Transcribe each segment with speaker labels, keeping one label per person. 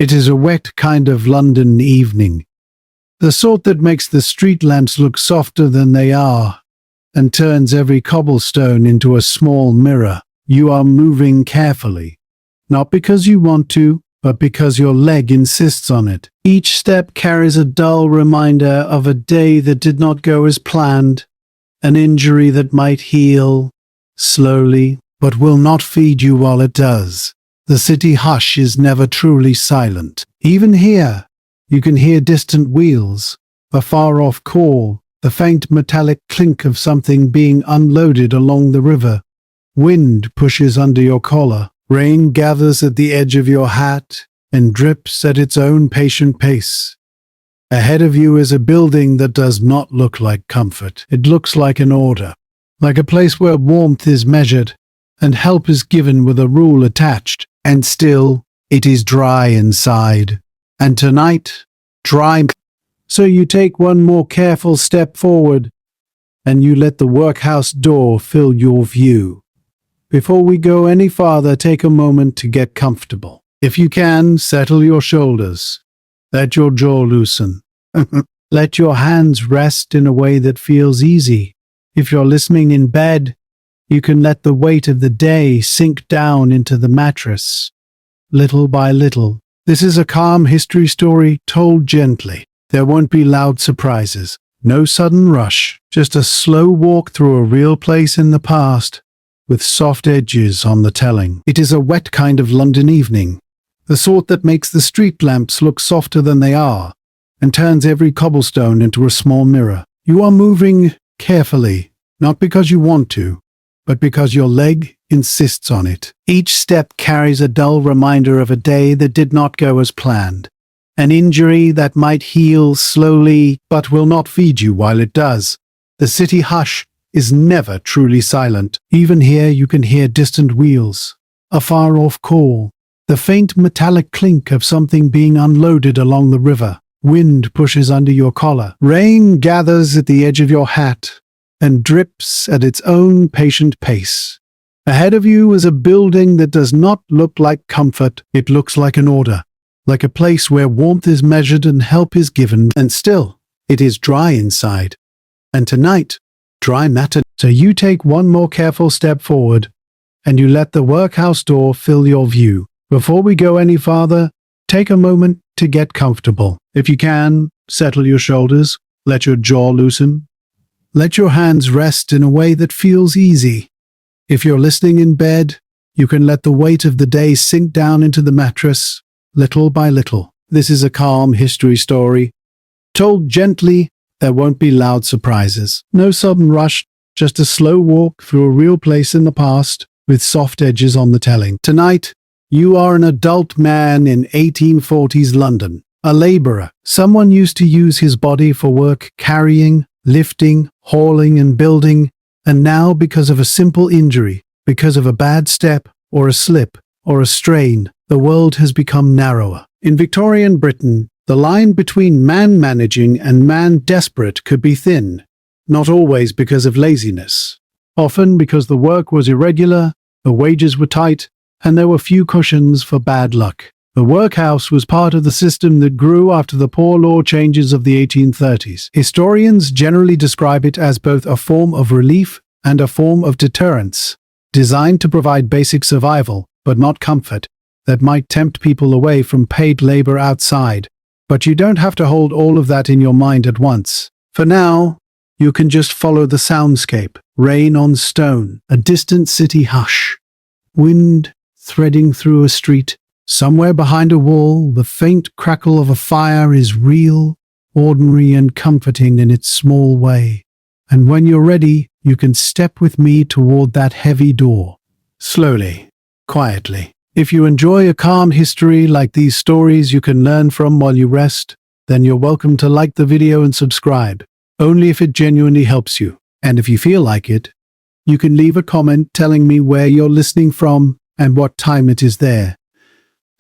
Speaker 1: It is a wet kind of London evening, the sort that makes the street lamps look softer than they are, and turns every cobblestone into a small mirror. You are moving carefully, not because you want to, but because your leg insists on it. Each step carries a dull reminder of a day that did not go as planned, an injury that might heal slowly, but will not feed you while it does. The city hush is never truly silent. Even here, you can hear distant wheels, a far-off call, the faint metallic clink of something being unloaded along the river. Wind pushes under your collar. Rain gathers at the edge of your hat and drips at its own patient pace. Ahead of you is a building that does not look like comfort. It looks like an order, like a place where warmth is measured and help is given with a rule attached. And still, it is dry inside. And tonight, dry. So you take one more careful step forward, and you let the workhouse door fill your view. Before we go any farther, take a moment to get comfortable. If you can, settle your shoulders. Let your jaw loosen. Let your hands rest in a way that feels easy. If you're listening in bed, you can let the weight of the day sink down into the mattress, little by little. This is a calm history story told gently. There won't be loud surprises, no sudden rush, just a slow walk through a real place in the past, with soft edges on the telling. It is a wet kind of London evening, the sort that makes the street lamps look softer than they are, and turns every cobblestone into a small mirror. You are moving carefully, not because you want to, but because your leg insists on it. Each step carries a dull reminder of a day that did not go as planned, an injury that might heal slowly but will not feed you while it does. The city hush is never truly silent. Even here you can hear distant wheels, a far-off call, the faint metallic clink of something being unloaded along the river. Wind pushes under your collar. Rain gathers at the edge of your hat and drips at its own patient pace. Ahead of you is a building that does not look like comfort. It looks like an order, like a place where warmth is measured and help is given, and still, it is dry inside. And tonight, dry matter. So you take one more careful step forward, and you let the workhouse door fill your view. Before we go any farther, take a moment to get comfortable. If you can, settle your shoulders, let your jaw loosen. Let your hands rest in a way that feels easy. If you're listening in bed, you can let the weight of the day sink down into the mattress, little by little. This is a calm history story, told gently. There won't be loud surprises. No sudden rush, just a slow walk through a real place in the past, with soft edges on the telling. Tonight, you are an adult man in 1840s London, a laborer. Someone used to use his body for work, carrying, lifting, hauling and building, and now because of a simple injury, because of a bad step, or a slip, or a strain, the world has become narrower. In Victorian Britain, the line between man managing and man desperate could be thin, not always because of laziness. Often because the work was irregular, the wages were tight, and there were few cushions for bad luck. The workhouse was part of the system that grew after the poor law changes of the 1830s. Historians generally describe it as both a form of relief and a form of deterrence, designed to provide basic survival, but not comfort, that might tempt people away from paid labor outside. But you don't have to hold all of that in your mind at once. For now, you can just follow the soundscape. Rain on stone, a distant city hush, wind threading through a street. Somewhere behind a wall, the faint crackle of a fire is real, ordinary and comforting in its small way. And when you're ready, you can step with me toward that heavy door. Slowly, quietly. If you enjoy a calm history like these stories you can learn from while you rest, then you're welcome to like the video and subscribe, only if it genuinely helps you. And if you feel like it, you can leave a comment telling me where you're listening from and what time it is there.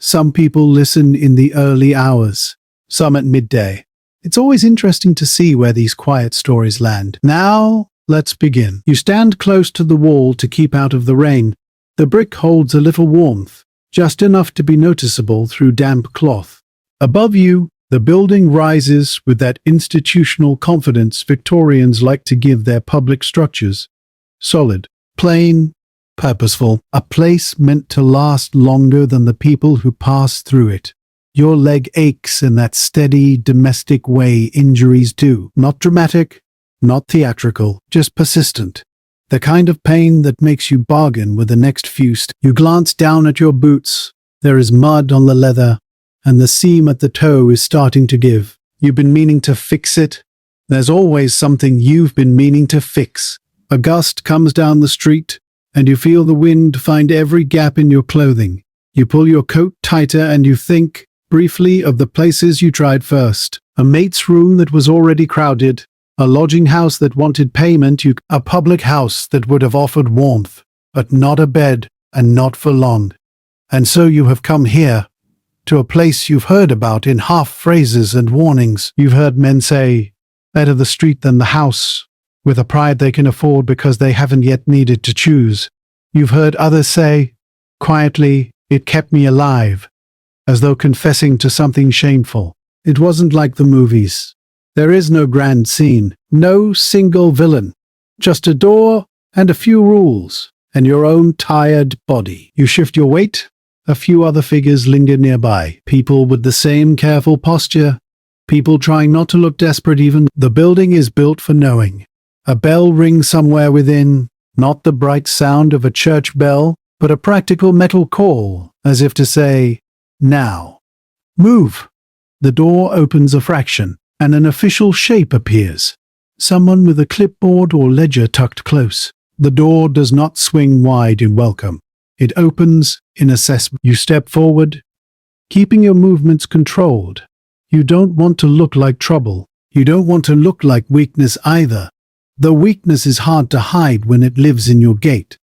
Speaker 1: Some people listen in the early hours, some at midday. It's always interesting to see where these quiet stories land. Now, let's begin. You stand close to the wall to keep out of the rain. The brick holds a little warmth, just enough to be noticeable through damp cloth. Above you, the building rises with that institutional confidence Victorians like to give their public structures. Solid, plain, purposeful, a place meant to last longer than the people who pass through it. Your leg aches in that steady, domestic way injuries do. Not dramatic, not theatrical, just persistent. The kind of pain that makes you bargain with the next few You glance down at your boots. There is mud on the leather, and the seam at the toe is starting to give. You've been meaning to fix it. There's always something you've been meaning to fix. A gust comes down the street, and you feel the wind find every gap in your clothing. You pull your coat tighter and you think, briefly, of the places you tried first. A mate's room that was already crowded, a lodging house that wanted payment, a public house that would have offered warmth, but not a bed, and not for long. And so you have come here, to a place you've heard about in half phrases and warnings. You've heard men say, better the street than the house, with a pride they can afford because they haven't yet needed to choose. You've heard others say, quietly, it kept me alive, as though confessing to something shameful. It wasn't like the movies. There is no grand scene, no single villain, just a door and a few rules, and your own tired body. You shift your weight, a few other figures linger nearby, people with the same careful posture, people trying not to look desperate even. The building is built for knowing. A bell rings somewhere within, not the bright sound of a church bell, but a practical metal call, as if to say, now. Move. The door opens a fraction, and an official shape appears. Someone with a clipboard or ledger tucked close. The door does not swing wide in welcome. It opens in assessment. You step forward, keeping your movements controlled. You don't want to look like trouble. You don't want to look like weakness either. The weakness is hard to hide when it lives in your gait.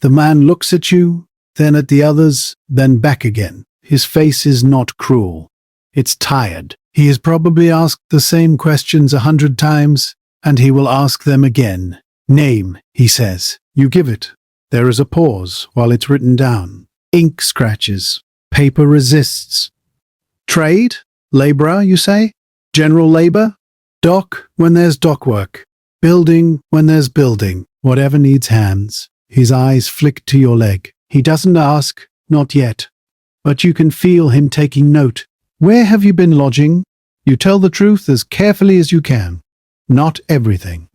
Speaker 1: The man looks at you, then at the others, then back again. His face is not cruel. It's tired. He has probably asked the same questions 100 times, and he will ask them again. Name, he says. You give it. There is a pause while it's written down. Ink scratches. Paper resists. Trade? Laborer, you say? General labor? Dock when there's dock work. Building when there's building. Whatever needs hands. His eyes flick to your leg. He doesn't ask, not yet. But you can feel him taking note. Where have you been lodging? You tell the truth as carefully as you can. Not everything.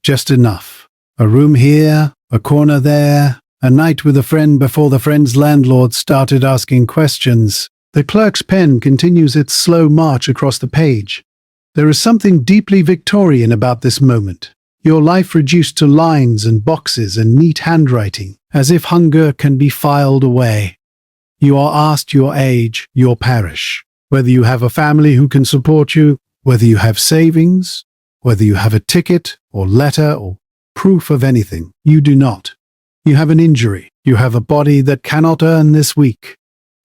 Speaker 1: Just enough. A room here, a corner there, a night with a friend before the friend's landlord started asking questions. The clerk's pen continues its slow march across the page. There is something deeply Victorian about this moment. Your life reduced to lines and boxes and neat handwriting, as if hunger can be filed away. You are asked your age, your parish, whether you have a family who can support you, whether you have savings, whether you have a ticket or letter or proof of anything. You do not. You have an injury. You have a body that cannot earn this week.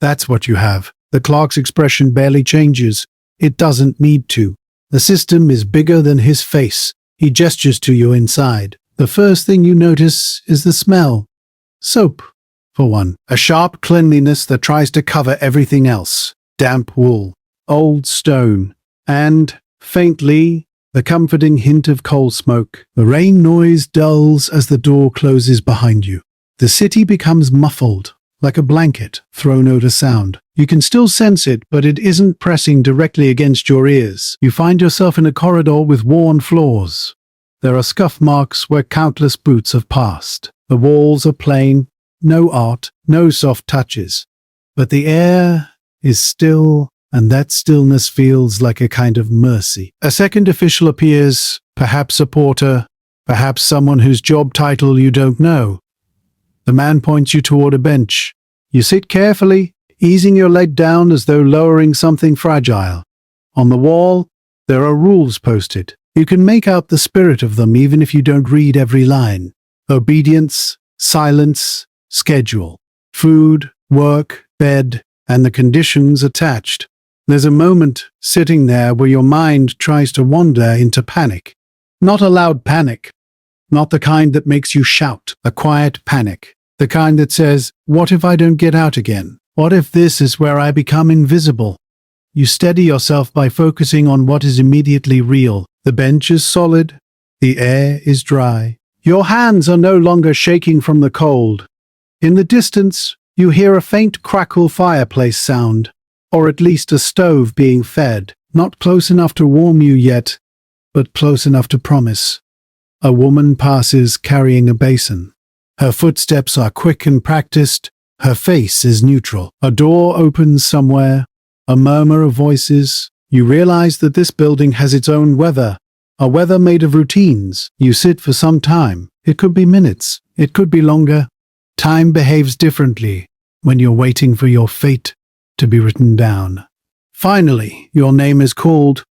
Speaker 1: That's what you have. The clerk's expression barely changes. It doesn't need to. The system is bigger than his face. He gestures to you inside. The first thing you notice is the smell. Soap, for one. A sharp cleanliness that tries to cover everything else. Damp wool, old stone, and, faintly, the comforting hint of coal smoke. The rain noise dulls as the door closes behind you. The city becomes muffled, like a blanket thrown over sound. You can still sense it, but it isn't pressing directly against your ears. You find yourself in a corridor with worn floors. There are scuff marks where countless boots have passed. The walls are plain, no art, no soft touches. But the air is still, and that stillness feels like a kind of mercy. A second official appears, perhaps a porter, perhaps someone whose job title you don't know. The man points you toward a bench. You sit carefully, easing your leg down as though lowering something fragile. On the wall, there are rules posted. You can make out the spirit of them even if you don't read every line. Obedience, silence, schedule, food, work, bed, and the conditions attached. There's a moment sitting there where your mind tries to wander into panic. Not a loud panic. Not the kind that makes you shout. A quiet panic. The kind that says, what if I don't get out again? What if this is where I become invisible? You steady yourself by focusing on what is immediately real. The bench is solid. The air is dry. Your hands are no longer shaking from the cold. In the distance, you hear a faint crackle fireplace sound, or at least a stove being fed. Not close enough to warm you yet, but close enough to promise. A woman passes carrying a basin. Her footsteps are quick and practiced. Her face is neutral. A door opens somewhere. A murmur of voices. You realize that this building has its own weather. A weather made of routines. You sit for some time. It could be minutes. It could be longer. Time behaves differently when you're waiting for your fate to be written down. Finally, your name is called.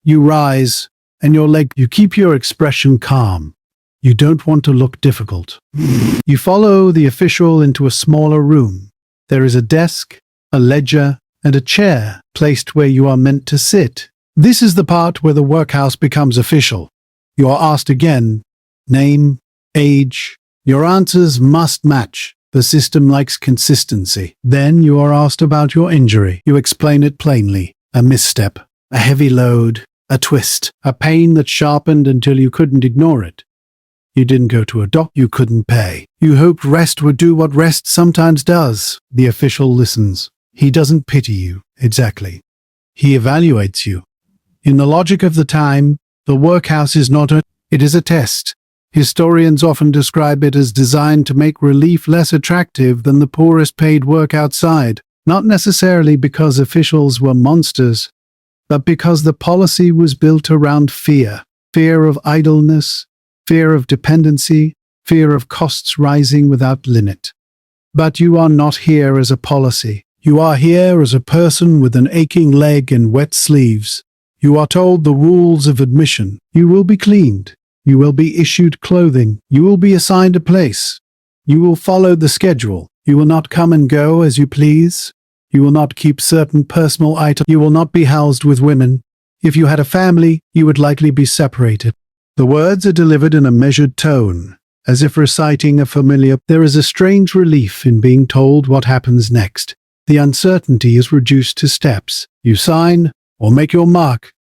Speaker 1: You rise, and you keep your expression calm. You don't want to look difficult. You follow the official into a smaller room. There is a desk, a ledger, and a chair placed where you are meant to sit. This is the part where the workhouse becomes official. You are asked again, name, age. Your answers must match. The system likes consistency. Then you are asked about your injury. You explain it plainly. A misstep, a heavy load, a twist, a pain that sharpened until you couldn't ignore it. You didn't go to a doctor. You couldn't pay. You hoped rest would do what rest sometimes does. The official listens. He doesn't pity you, exactly. He evaluates you. In the logic of the time, the workhouse is not it is a test. Historians often describe it as designed to make relief less attractive than the poorest paid work outside, not necessarily because officials were monsters, but because the policy was built around fear. Fear of idleness, fear of dependency, fear of costs rising without limit. But you are not here as a policy. You are here as a person with an aching leg and wet sleeves. You are told the rules of admission. You will be cleaned. You will be issued clothing. You will be assigned a place. You will follow the schedule. You will not come and go as you please. You will not keep certain personal items. You will not be housed with women. If you had a family, you would likely be separated. The words are delivered in a measured tone, as if reciting a familiar. There is a strange relief in being told what happens next. The uncertainty is reduced to steps. You sign or make your mark,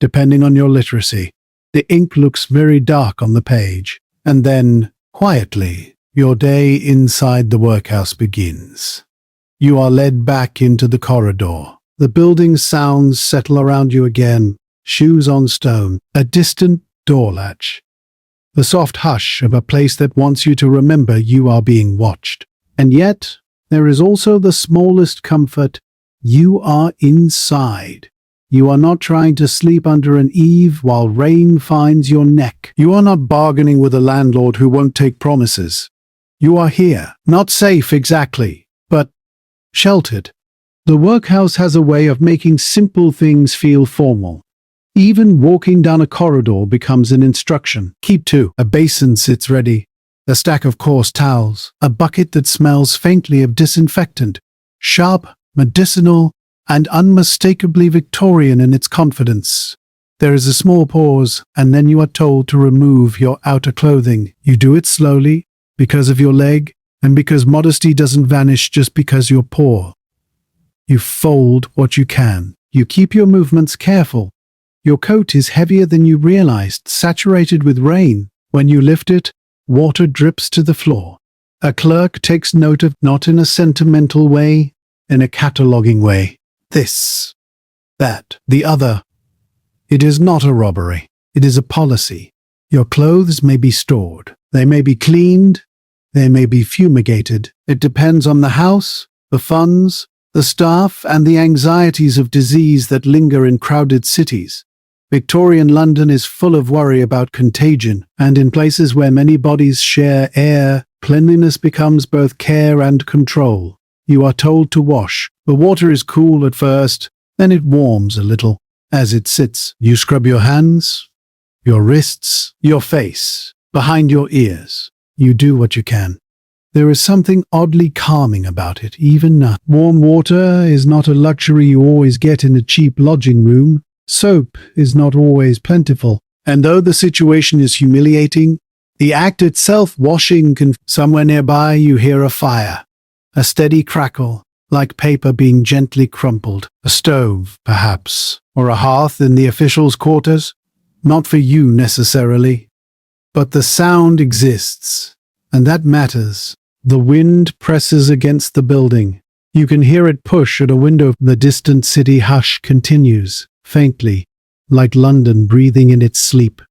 Speaker 1: depending on your literacy. The ink looks very dark on the page, and then, quietly, your day inside the workhouse begins. You are led back into the corridor. The building's sounds settle around you again, shoes on stone, a distant door latch. The soft hush of a place that wants you to remember you are being watched. And yet, there is also the smallest comfort. You are inside. You are not trying to sleep under an eave while rain finds your neck. You are not bargaining with a landlord who won't take promises. You are here, not safe exactly, but sheltered. The workhouse has a way of making simple things feel formal. Even walking down a corridor becomes an instruction. Keep to. A basin sits ready. A stack of coarse towels. A bucket that smells faintly of disinfectant. Sharp, medicinal, and unmistakably Victorian in its confidence. There is a small pause, and then you are told to remove your outer clothing. You do it slowly, because of your leg, and because modesty doesn't vanish just because you're poor. You fold what you can. You keep your movements careful. Your coat is heavier than you realized, saturated with rain. When you lift it, water drips to the floor. A clerk takes note of, not in a sentimental way, in a cataloging way. This, that, the other. It is not a robbery. It is a policy. Your clothes may be stored. They may be cleaned. They may be fumigated. It depends on the house, the funds, the staff, and the anxieties of disease that linger in crowded cities. Victorian London is full of worry about contagion, and in places where many bodies share air, cleanliness becomes both care and control. You are told to wash. The water is cool at first, then it warms a little. As it sits, you scrub your hands, your wrists, your face, behind your ears. You do what you can. There is something oddly calming about it, even now. Warm water is not a luxury you always get in a cheap lodging room. Soap is not always plentiful. And though the situation is humiliating, the act itself, washing, can. Somewhere nearby you hear a fire. A steady crackle, like paper being gently crumpled. A stove, perhaps, or a hearth in the officials' quarters. Not for you necessarily. But the sound exists, and that matters. The wind presses against the building. You can hear it push at a window. The distant city hush continues, faintly, like London breathing in its sleep.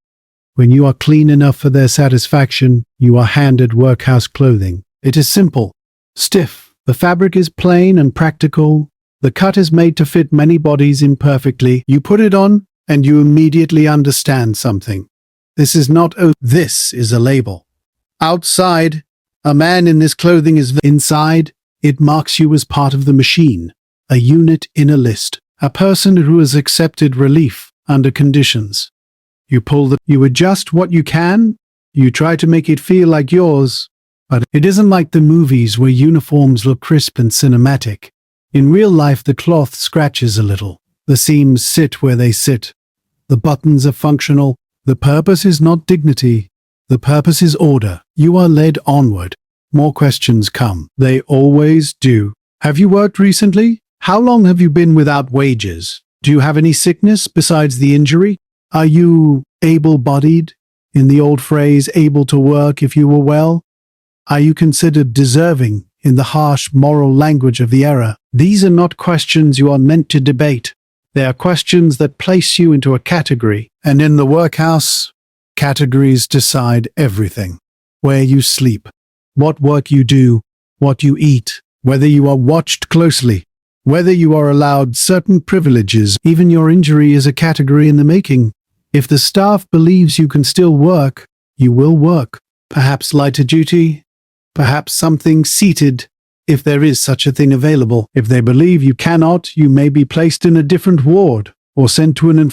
Speaker 1: When you are clean enough for their satisfaction, you are handed workhouse clothing. It is simple, stiff. The fabric is plain and practical. The cut is made to fit many bodies imperfectly. You put it on, and you immediately understand something. This is not this is a label. Outside, a man in this clothing is inside. It marks you as part of the machine, a unit in a list, a person who has accepted relief under conditions. You adjust what you can, you try to make it feel like yours, but it isn't like the movies where uniforms look crisp and cinematic. In real life, the cloth scratches a little. The seams sit where they sit. The buttons are functional. The purpose is not dignity. The purpose is order. You are led onward. More questions come. They always do. Have you worked recently? How long have you been without wages? Do you have any sickness besides the injury? Are you able-bodied? In the old phrase, able to work if you were well? Are you considered deserving in the harsh moral language of the era? These are not questions you are meant to debate. They are questions that place you into a category. And in the workhouse, categories decide everything. Where you sleep, what work you do, what you eat, whether you are watched closely, whether you are allowed certain privileges. Even your injury is a category in the making. If the staff believes you can still work, you will work. Perhaps lighter duty, perhaps something seated, if there is such a thing available. If they believe you cannot, you may be placed in a different ward or sent to an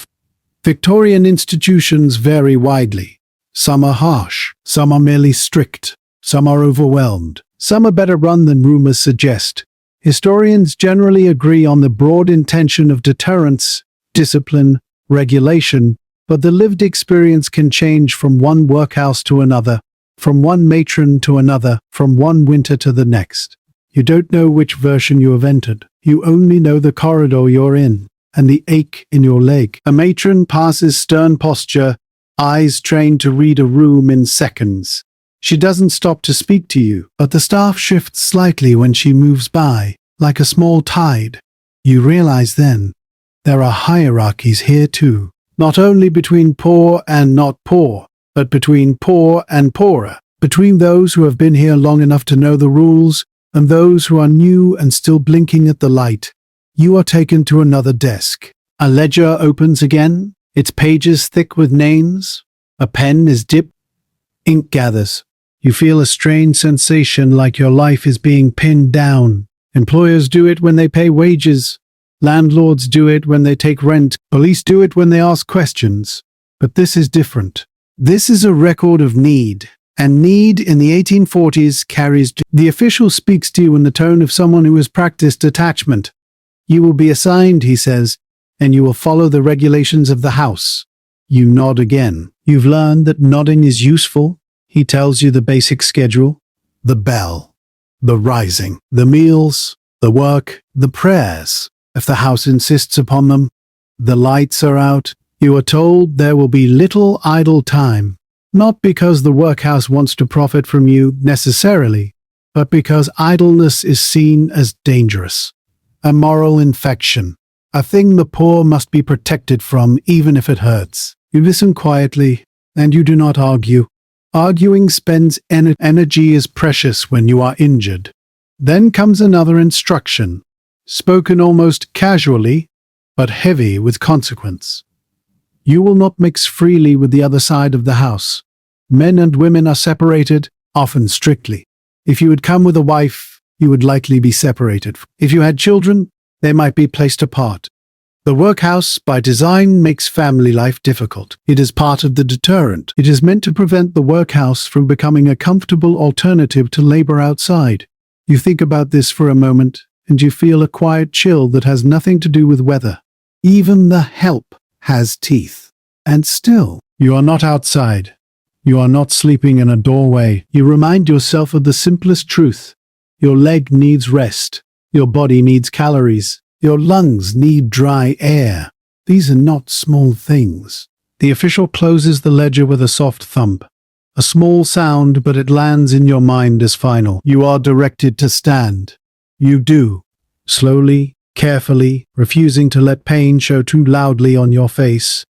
Speaker 1: Victorian institutions vary widely. Some are harsh, some are merely strict, some are overwhelmed, some are better run than rumors suggest. Historians generally agree on the broad intention of deterrence, discipline, regulation, but the lived experience can change from one workhouse to another, from one matron to another, from one winter to the next. You don't know which version you have entered. You only know the corridor you're in, and the ache in your leg. A matron passes stern posture, eyes trained to read a room in seconds. She doesn't stop to speak to you, but the staff shifts slightly when she moves by, like a small tide. You realize then, there are hierarchies here too. Not only between poor and not poor, but between poor and poorer, between those who have been here long enough to know the rules and those who are new and still blinking at the light. You are taken to another desk. A ledger opens again, its pages thick with names. A pen is dipped. Ink gathers. You feel a strange sensation like your life is being pinned down. Employers do it when they pay wages. Landlords do it when they take rent. Police do it when they ask questions. But this is different. This is a record of need. And need in the 1840s carries. The official speaks to you in the tone of someone who has practiced attachment. You will be assigned, he says, and you will follow the regulations of the house. You nod again. You've learned that nodding is useful. He tells you the basic schedule. The bell. The rising. The meals. The work. The prayers, if the house insists upon them. The lights are out. You are told there will be little idle time. Not because the workhouse wants to profit from you necessarily, but because idleness is seen as dangerous. A moral infection. A thing the poor must be protected from even if it hurts. You listen quietly, and you do not argue. Arguing spends energy is precious when you are injured. Then comes another instruction, spoken almost casually, but heavy with consequence. You will not mix freely with the other side of the house. Men and women are separated, often strictly. If you had come with a wife, you would likely be separated. If you had children, they might be placed apart. The workhouse, by design, makes family life difficult. It is part of the deterrent. It is meant to prevent the workhouse from becoming a comfortable alternative to labor outside. You think about this for a moment, and you feel a quiet chill that has nothing to do with weather. Even the help has teeth. And still, you are not outside. You are not sleeping in a doorway. You remind yourself of the simplest truth. Your leg needs rest. Your body needs calories. Your lungs need dry air. These are not small things. The official closes the ledger with a soft thump. A small sound, but it lands in your mind as final. You are directed to stand. You do. Slowly, carefully, refusing to let pain show too loudly on your face.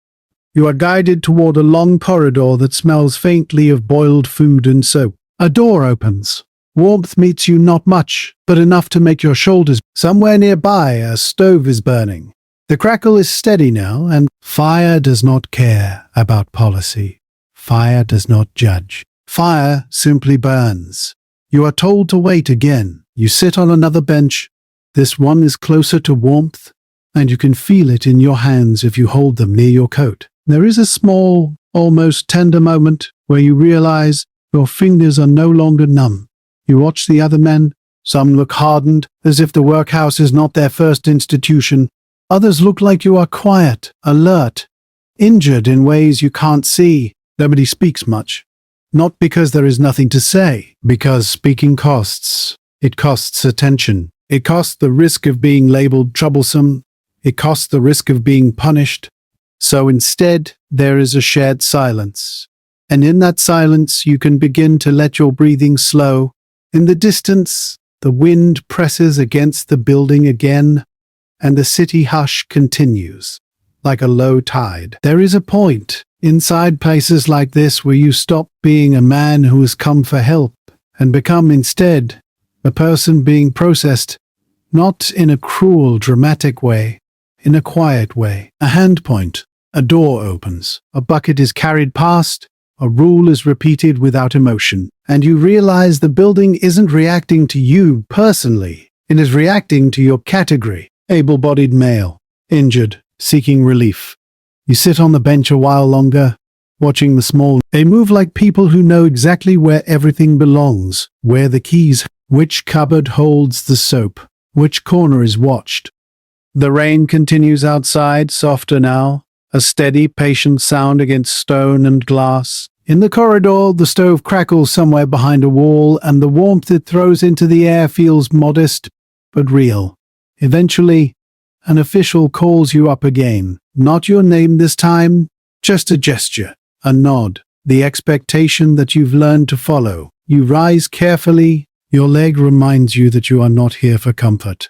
Speaker 1: You are guided toward a long corridor that smells faintly of boiled food and soap. A door opens. Warmth meets you, not much, but enough to make your shoulders. Somewhere nearby, a stove is burning. The crackle is steady now, and fire does not care about policy. Fire does not judge. Fire simply burns. You are told to wait again. You sit on another bench. This one is closer to warmth, and you can feel it in your hands if you hold them near your coat. There is a small, almost tender moment where you realize your fingers are no longer numb. You watch the other men. Some look hardened, as if the workhouse is not their first institution. Others look like you are quiet, alert, injured in ways you can't see. Nobody speaks much. Not because there is nothing to say, because speaking costs. It costs attention. It costs the risk of being labeled troublesome. It costs the risk of being punished. So instead, there is a shared silence. And in that silence, you can begin to let your breathing slow. In the distance, the wind presses against the building again, and the city hush continues, like a low tide. There is a point inside places like this where you stop being a man who has come for help and become instead a person being processed, not in a cruel, dramatic way, in a quiet way. A hand point, a door opens, a bucket is carried past, a rule is repeated without emotion, and you realize the building isn't reacting to you personally. It is reacting to your category. Able-bodied male, injured, seeking relief. You sit on the bench a while longer, watching the small. They move like people who know exactly where everything belongs, where the keys, which cupboard holds the soap, which corner is watched. The rain continues outside, softer now, a steady, patient sound against stone and glass. In the corridor, the stove crackles somewhere behind a wall, and the warmth it throws into the air feels modest, but real. Eventually, an official calls you up again. Not your name this time, just a gesture, a nod, the expectation that you've learned to follow. You rise carefully. Your leg reminds you that you are not here for comfort.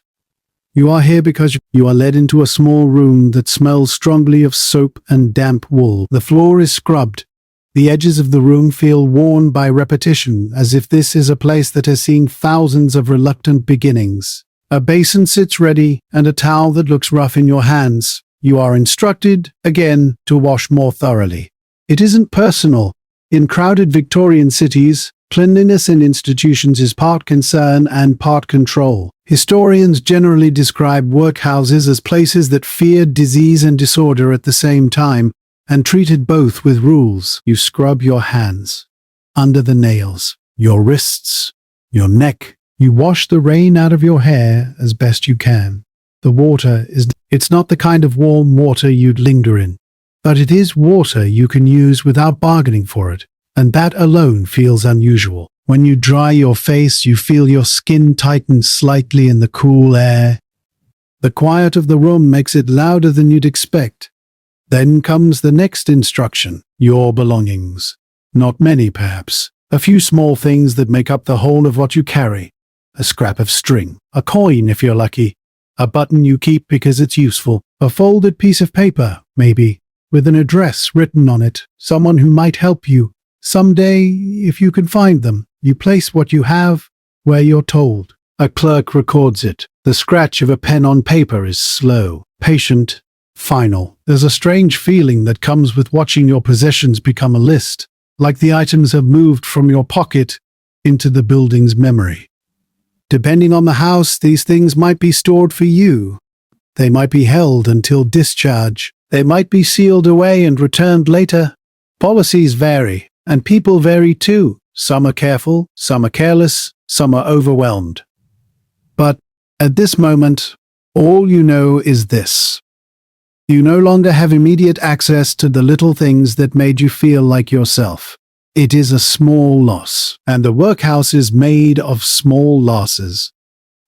Speaker 1: You are here because you are led into a small room that smells strongly of soap and damp wool. The floor is scrubbed. The edges of the room feel worn by repetition, as if this is a place that has seen thousands of reluctant beginnings. A basin sits ready, and a towel that looks rough in your hands. You are instructed, again, to wash more thoroughly. It isn't personal. In crowded Victorian cities, cleanliness in institutions is part concern and part control. Historians generally describe workhouses as places that feared disease and disorder at the same time, and treated both with rules. You scrub your hands, under the nails, your wrists, your neck. You wash the rain out of your hair as best you can. The water it's not the kind of warm water you'd linger in, but it is water you can use without bargaining for it, and that alone feels unusual. When you dry your face, you feel your skin tighten slightly in the cool air. The quiet of the room makes it louder than you'd expect. Then comes the next instruction, your belongings. Not many, perhaps. A few small things that make up the whole of what you carry. A scrap of string, a coin if you're lucky, a button you keep because it's useful, a folded piece of paper, maybe, with an address written on it, someone who might help you. Someday, if you can find them, you place what you have where you're told. A clerk records it. The scratch of a pen on paper is slow, patient, final. There's a strange feeling that comes with watching your possessions become a list, like the items have moved from your pocket into the building's memory. Depending on the house, these things might be stored for you. They might be held until discharge. They might be sealed away and returned later. Policies vary, and people vary too. Some are careful, some are careless, some are overwhelmed. But at this moment, all you know is this. You no longer have immediate access to the little things that made you feel like yourself. It is a small loss, and the workhouse is made of small losses.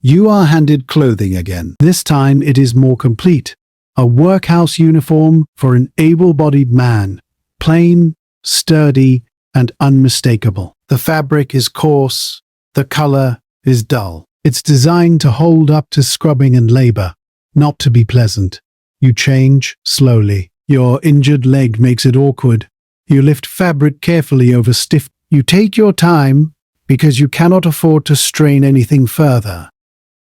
Speaker 1: You are handed clothing again. This time it is more complete. A workhouse uniform for an able-bodied man. Plain, sturdy, and unmistakable. The fabric is coarse. The color is dull. It's designed to hold up to scrubbing and labor, not to be pleasant. You change slowly. Your injured leg makes it awkward. You lift fabric carefully over stiff. You take your time because you cannot afford to strain anything further.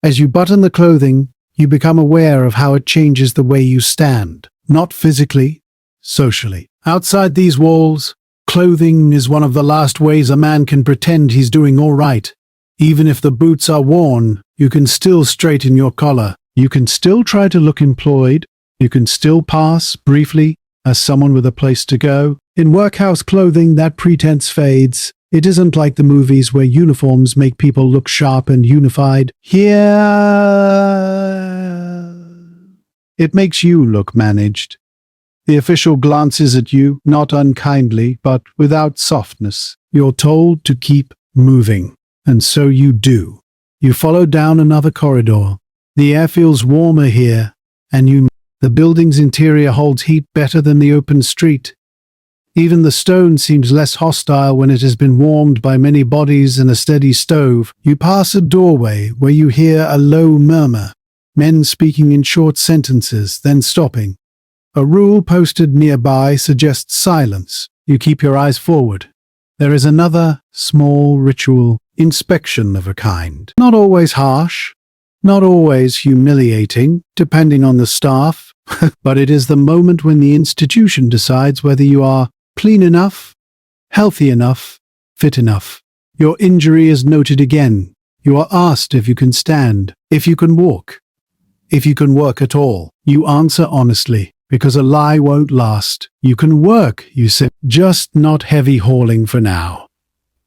Speaker 1: As you button the clothing, you become aware of how it changes the way you stand. Not physically, socially. Outside these walls, clothing is one of the last ways a man can pretend he's doing all right. Even if the boots are worn, you can still straighten your collar. You can still try to look employed. You can still pass, briefly, as someone with a place to go. In workhouse clothing, that pretense fades. It isn't like the movies where uniforms make people look sharp and unified. Here, it makes you look managed. The official glances at you, not unkindly, but without softness. You're told to keep moving. And so you do. You follow down another corridor. The air feels warmer here, and the building's interior holds heat better than the open street. Even the stone seems less hostile when it has been warmed by many bodies and a steady stove. You pass a doorway where you hear a low murmur, men speaking in short sentences, then stopping. A rule posted nearby suggests silence. You keep your eyes forward. There is another small ritual inspection of a kind. Not always harsh, not always humiliating, depending on the staff, but it is the moment when the institution decides whether you are clean enough, healthy enough, fit enough. Your injury is noted again. You are asked if you can stand, if you can walk, if you can work at all. You answer honestly, because a lie won't last. You can work, you say, just not heavy hauling for now.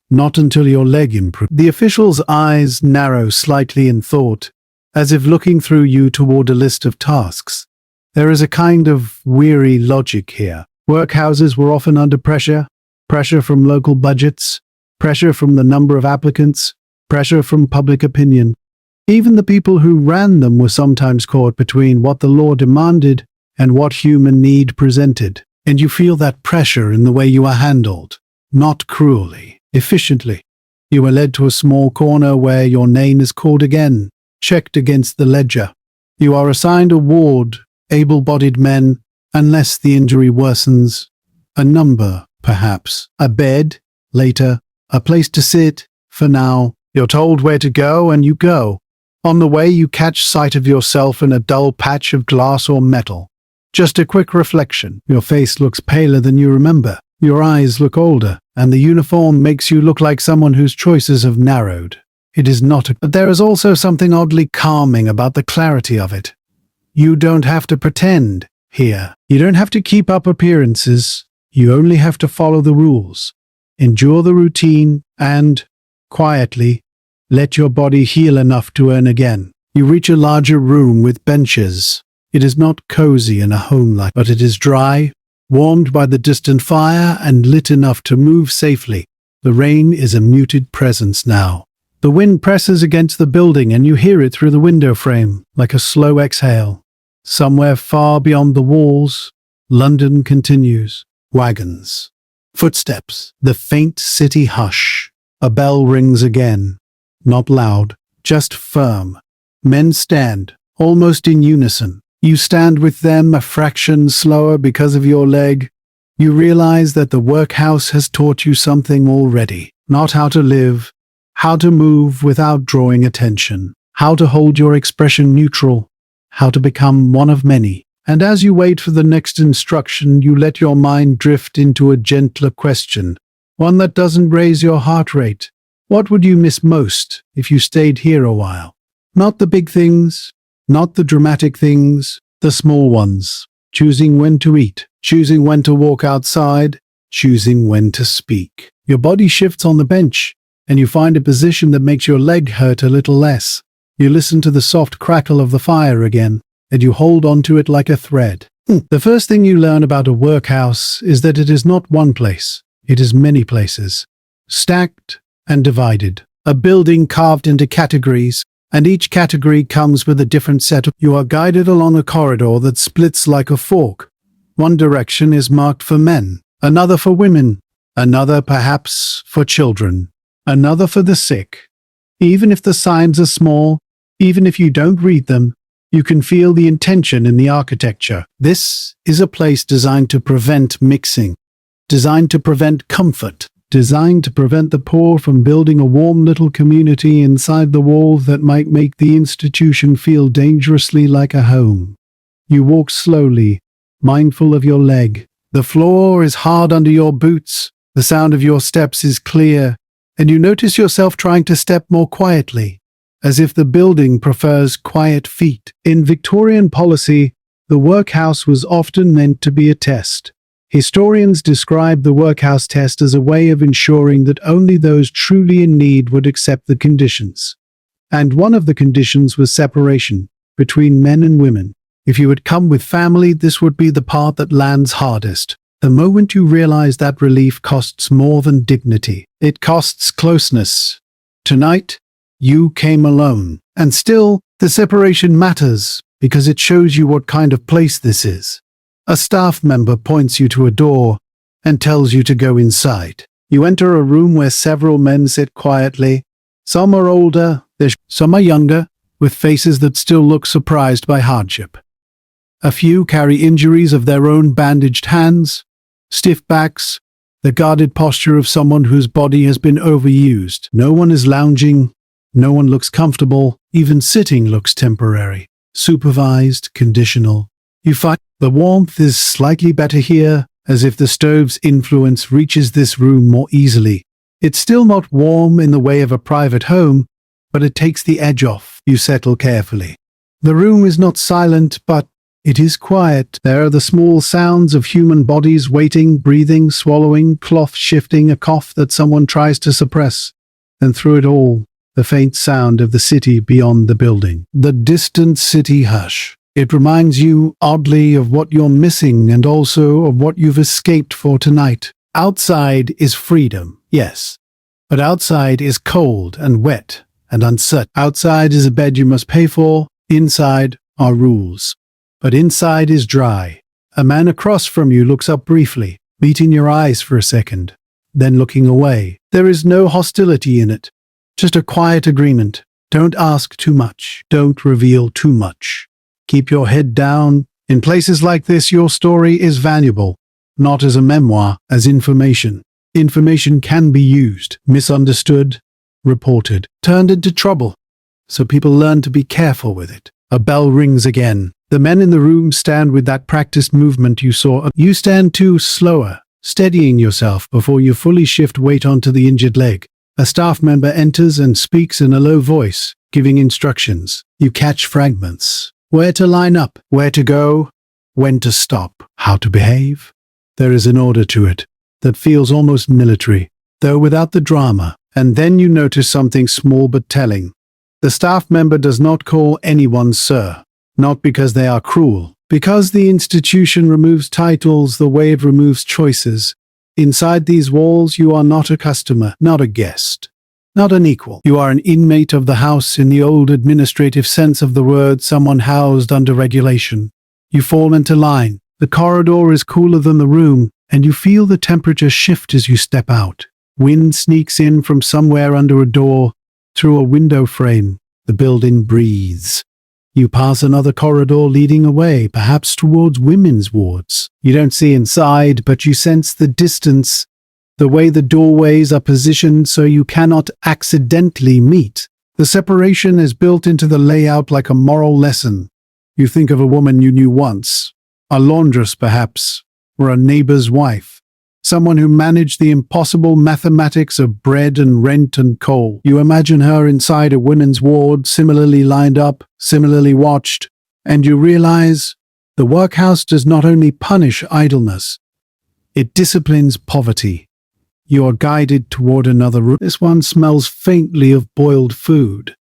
Speaker 1: Not until your leg improves. The official's eyes narrow slightly in thought, as if looking through you toward a list of tasks. There is a kind of weary logic here. Workhouses were often under pressure from local budgets, pressure from the number of applicants, pressure from public opinion. Even the people who ran them were sometimes caught between what the law demanded and what human need presented. And you feel that pressure in the way you are handled, not cruelly, efficiently. You are led to a small corner where your name is called again, checked against the ledger. You are assigned a ward, able-bodied men, unless the injury worsens. A number, perhaps. A bed, later. A place to sit, for now. You're told where to go, and you go. On the way, you catch sight of yourself in a dull patch of glass or metal. Just a quick reflection. Your face looks paler than you remember. Your eyes look older, and the uniform makes you look like someone whose choices have narrowed. It is not but there is also something oddly calming about the clarity of it. You don't have to pretend here. You don't have to keep up appearances. You only have to follow the rules. Endure the routine and, quietly, let your body heal enough to earn again. You reach a larger room with benches. It is not cozy in a home but it is dry, warmed by the distant fire and lit enough to move safely. The rain is a muted presence now. The wind presses against the building and you hear it through the window frame, like a slow exhale. Somewhere far beyond the walls, London continues. Wagons. Footsteps. The faint city hush. A bell rings again. Not loud, just firm. Men stand, almost in unison. You stand with them a fraction slower because of your leg. You realize that the workhouse has taught you something already. Not how to live, how to move without drawing attention, how to hold your expression neutral, how to become one of many. And as you wait for the next instruction, you let your mind drift into a gentler question, one that doesn't raise your heart rate. What would you miss most if you stayed here a while? Not the big things, not the dramatic things, the small ones. Choosing when to eat, choosing when to walk outside, choosing when to speak. Your body shifts on the bench, and you find a position that makes your leg hurt a little less. You listen to the soft crackle of the fire again, and you hold onto it like a thread. The first thing you learn about a workhouse is that it is not one place. It is many places, stacked and divided. A building carved into categories, and each category comes with a different set of. You are guided along a corridor that splits like a fork. One direction is marked for men, another for women, another perhaps for children, another for the sick. Even if the signs are small, even if you don't read them, you can feel the intention in the architecture. This is a place designed to prevent mixing, designed to prevent comfort, designed to prevent the poor from building a warm little community inside the walls that might make the institution feel dangerously like a home. You walk slowly, mindful of your leg. The floor is hard under your boots, the sound of your steps is clear, and you notice yourself trying to step more quietly, as if the building prefers quiet feet. In Victorian policy, the workhouse was often meant to be a test. Historians describe the workhouse test as a way of ensuring that only those truly in need would accept the conditions. And one of the conditions was separation between men and women. If you had come with family, this would be the part that lands hardest. The moment you realize that relief costs more than dignity, it costs closeness. Tonight, you came alone. And still, the separation matters because it shows you what kind of place this is. A staff member points you to a door and tells you to go inside. You enter a room where several men sit quietly. Some are older, some are younger, with faces that still look surprised by hardship. A few carry injuries of their own, bandaged hands, stiff backs, the guarded posture of someone whose body has been overused. No one is lounging, no one looks comfortable, even sitting looks temporary, supervised, conditional. You find the warmth is slightly better here, as if the stove's influence reaches this room more easily. It's still not warm in the way of a private home, but it takes the edge off. You settle carefully. The room is not silent, but it is quiet. There are the small sounds of human bodies waiting, breathing, swallowing, cloth shifting, a cough that someone tries to suppress. And through it all, the faint sound of the city beyond the building. The distant city hush. It reminds you, oddly, of what you're missing and also of what you've escaped for tonight. Outside is freedom, yes. But outside is cold and wet and uncertain. Outside is a bed you must pay for. Inside are rules. But inside is dry. A man across from you looks up briefly, meeting your eyes for a second, then looking away. There is no hostility in it, just a quiet agreement. Don't ask too much. Don't reveal too much. Keep your head down. In places like this, your story is valuable, not as a memoir, as information. Information can be used, misunderstood, reported, turned into trouble. So people learn to be careful with it. A bell rings again. The men in the room stand with that practiced movement you saw. You stand too, slower, steadying yourself before you fully shift weight onto the injured leg. A staff member enters and speaks in a low voice, giving instructions. You catch fragments. Where to line up, where to go, when to stop, how to behave. There is an order to it that feels almost military, though without the drama. And then you notice something small but telling. The staff member does not call anyone sir, not because they are cruel, because the institution removes titles the way it removes choices. Inside these walls, you are not a customer, not a guest, not an equal. You are an inmate of the house in the old administrative sense of the word, someone housed under regulation. You fall into line. The corridor is cooler than the room, and you feel the temperature shift as you step out. Wind sneaks in from somewhere under a door, through a window frame. The building breathes. You pass another corridor leading away, perhaps towards women's wards. You don't see inside, but you sense the distance, the way the doorways are positioned so you cannot accidentally meet. The separation is built into the layout like a moral lesson. You think of a woman you knew once, a laundress perhaps, or a neighbor's wife. Someone who managed the impossible mathematics of bread and rent and coal. You imagine her inside a women's ward, similarly lined up, similarly watched, and you realize the workhouse does not only punish idleness, it disciplines poverty. You are guided toward another room. This one smells faintly of boiled food.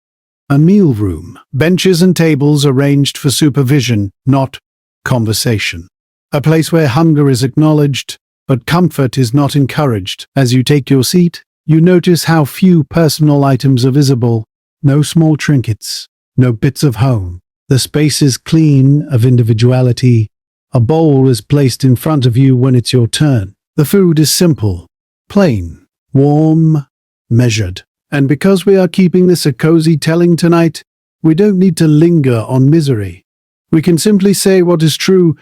Speaker 1: A meal room. Benches and tables arranged for supervision, not conversation. A place where hunger is acknowledged, but comfort is not encouraged. As you take your seat, you notice how few personal items are visible. No small trinkets, no bits of home. The space is clean of individuality. A bowl is placed in front of you when it's your turn. The food is simple, plain, warm, measured. And because we are keeping this a cozy telling tonight, we don't need to linger on misery. We can simply say what is true.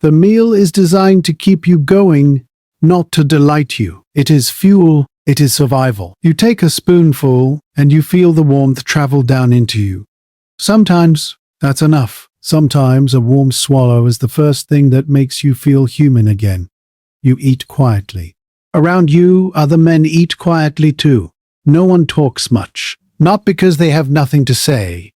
Speaker 1: The meal is designed to keep you going, not to delight you. It is fuel, it is survival. You take a spoonful and you feel the warmth travel down into you. Sometimes that's enough. Sometimes a warm swallow is the first thing that makes you feel human again. You eat quietly. Around you, other men eat quietly too. No one talks much, not because they have nothing to say,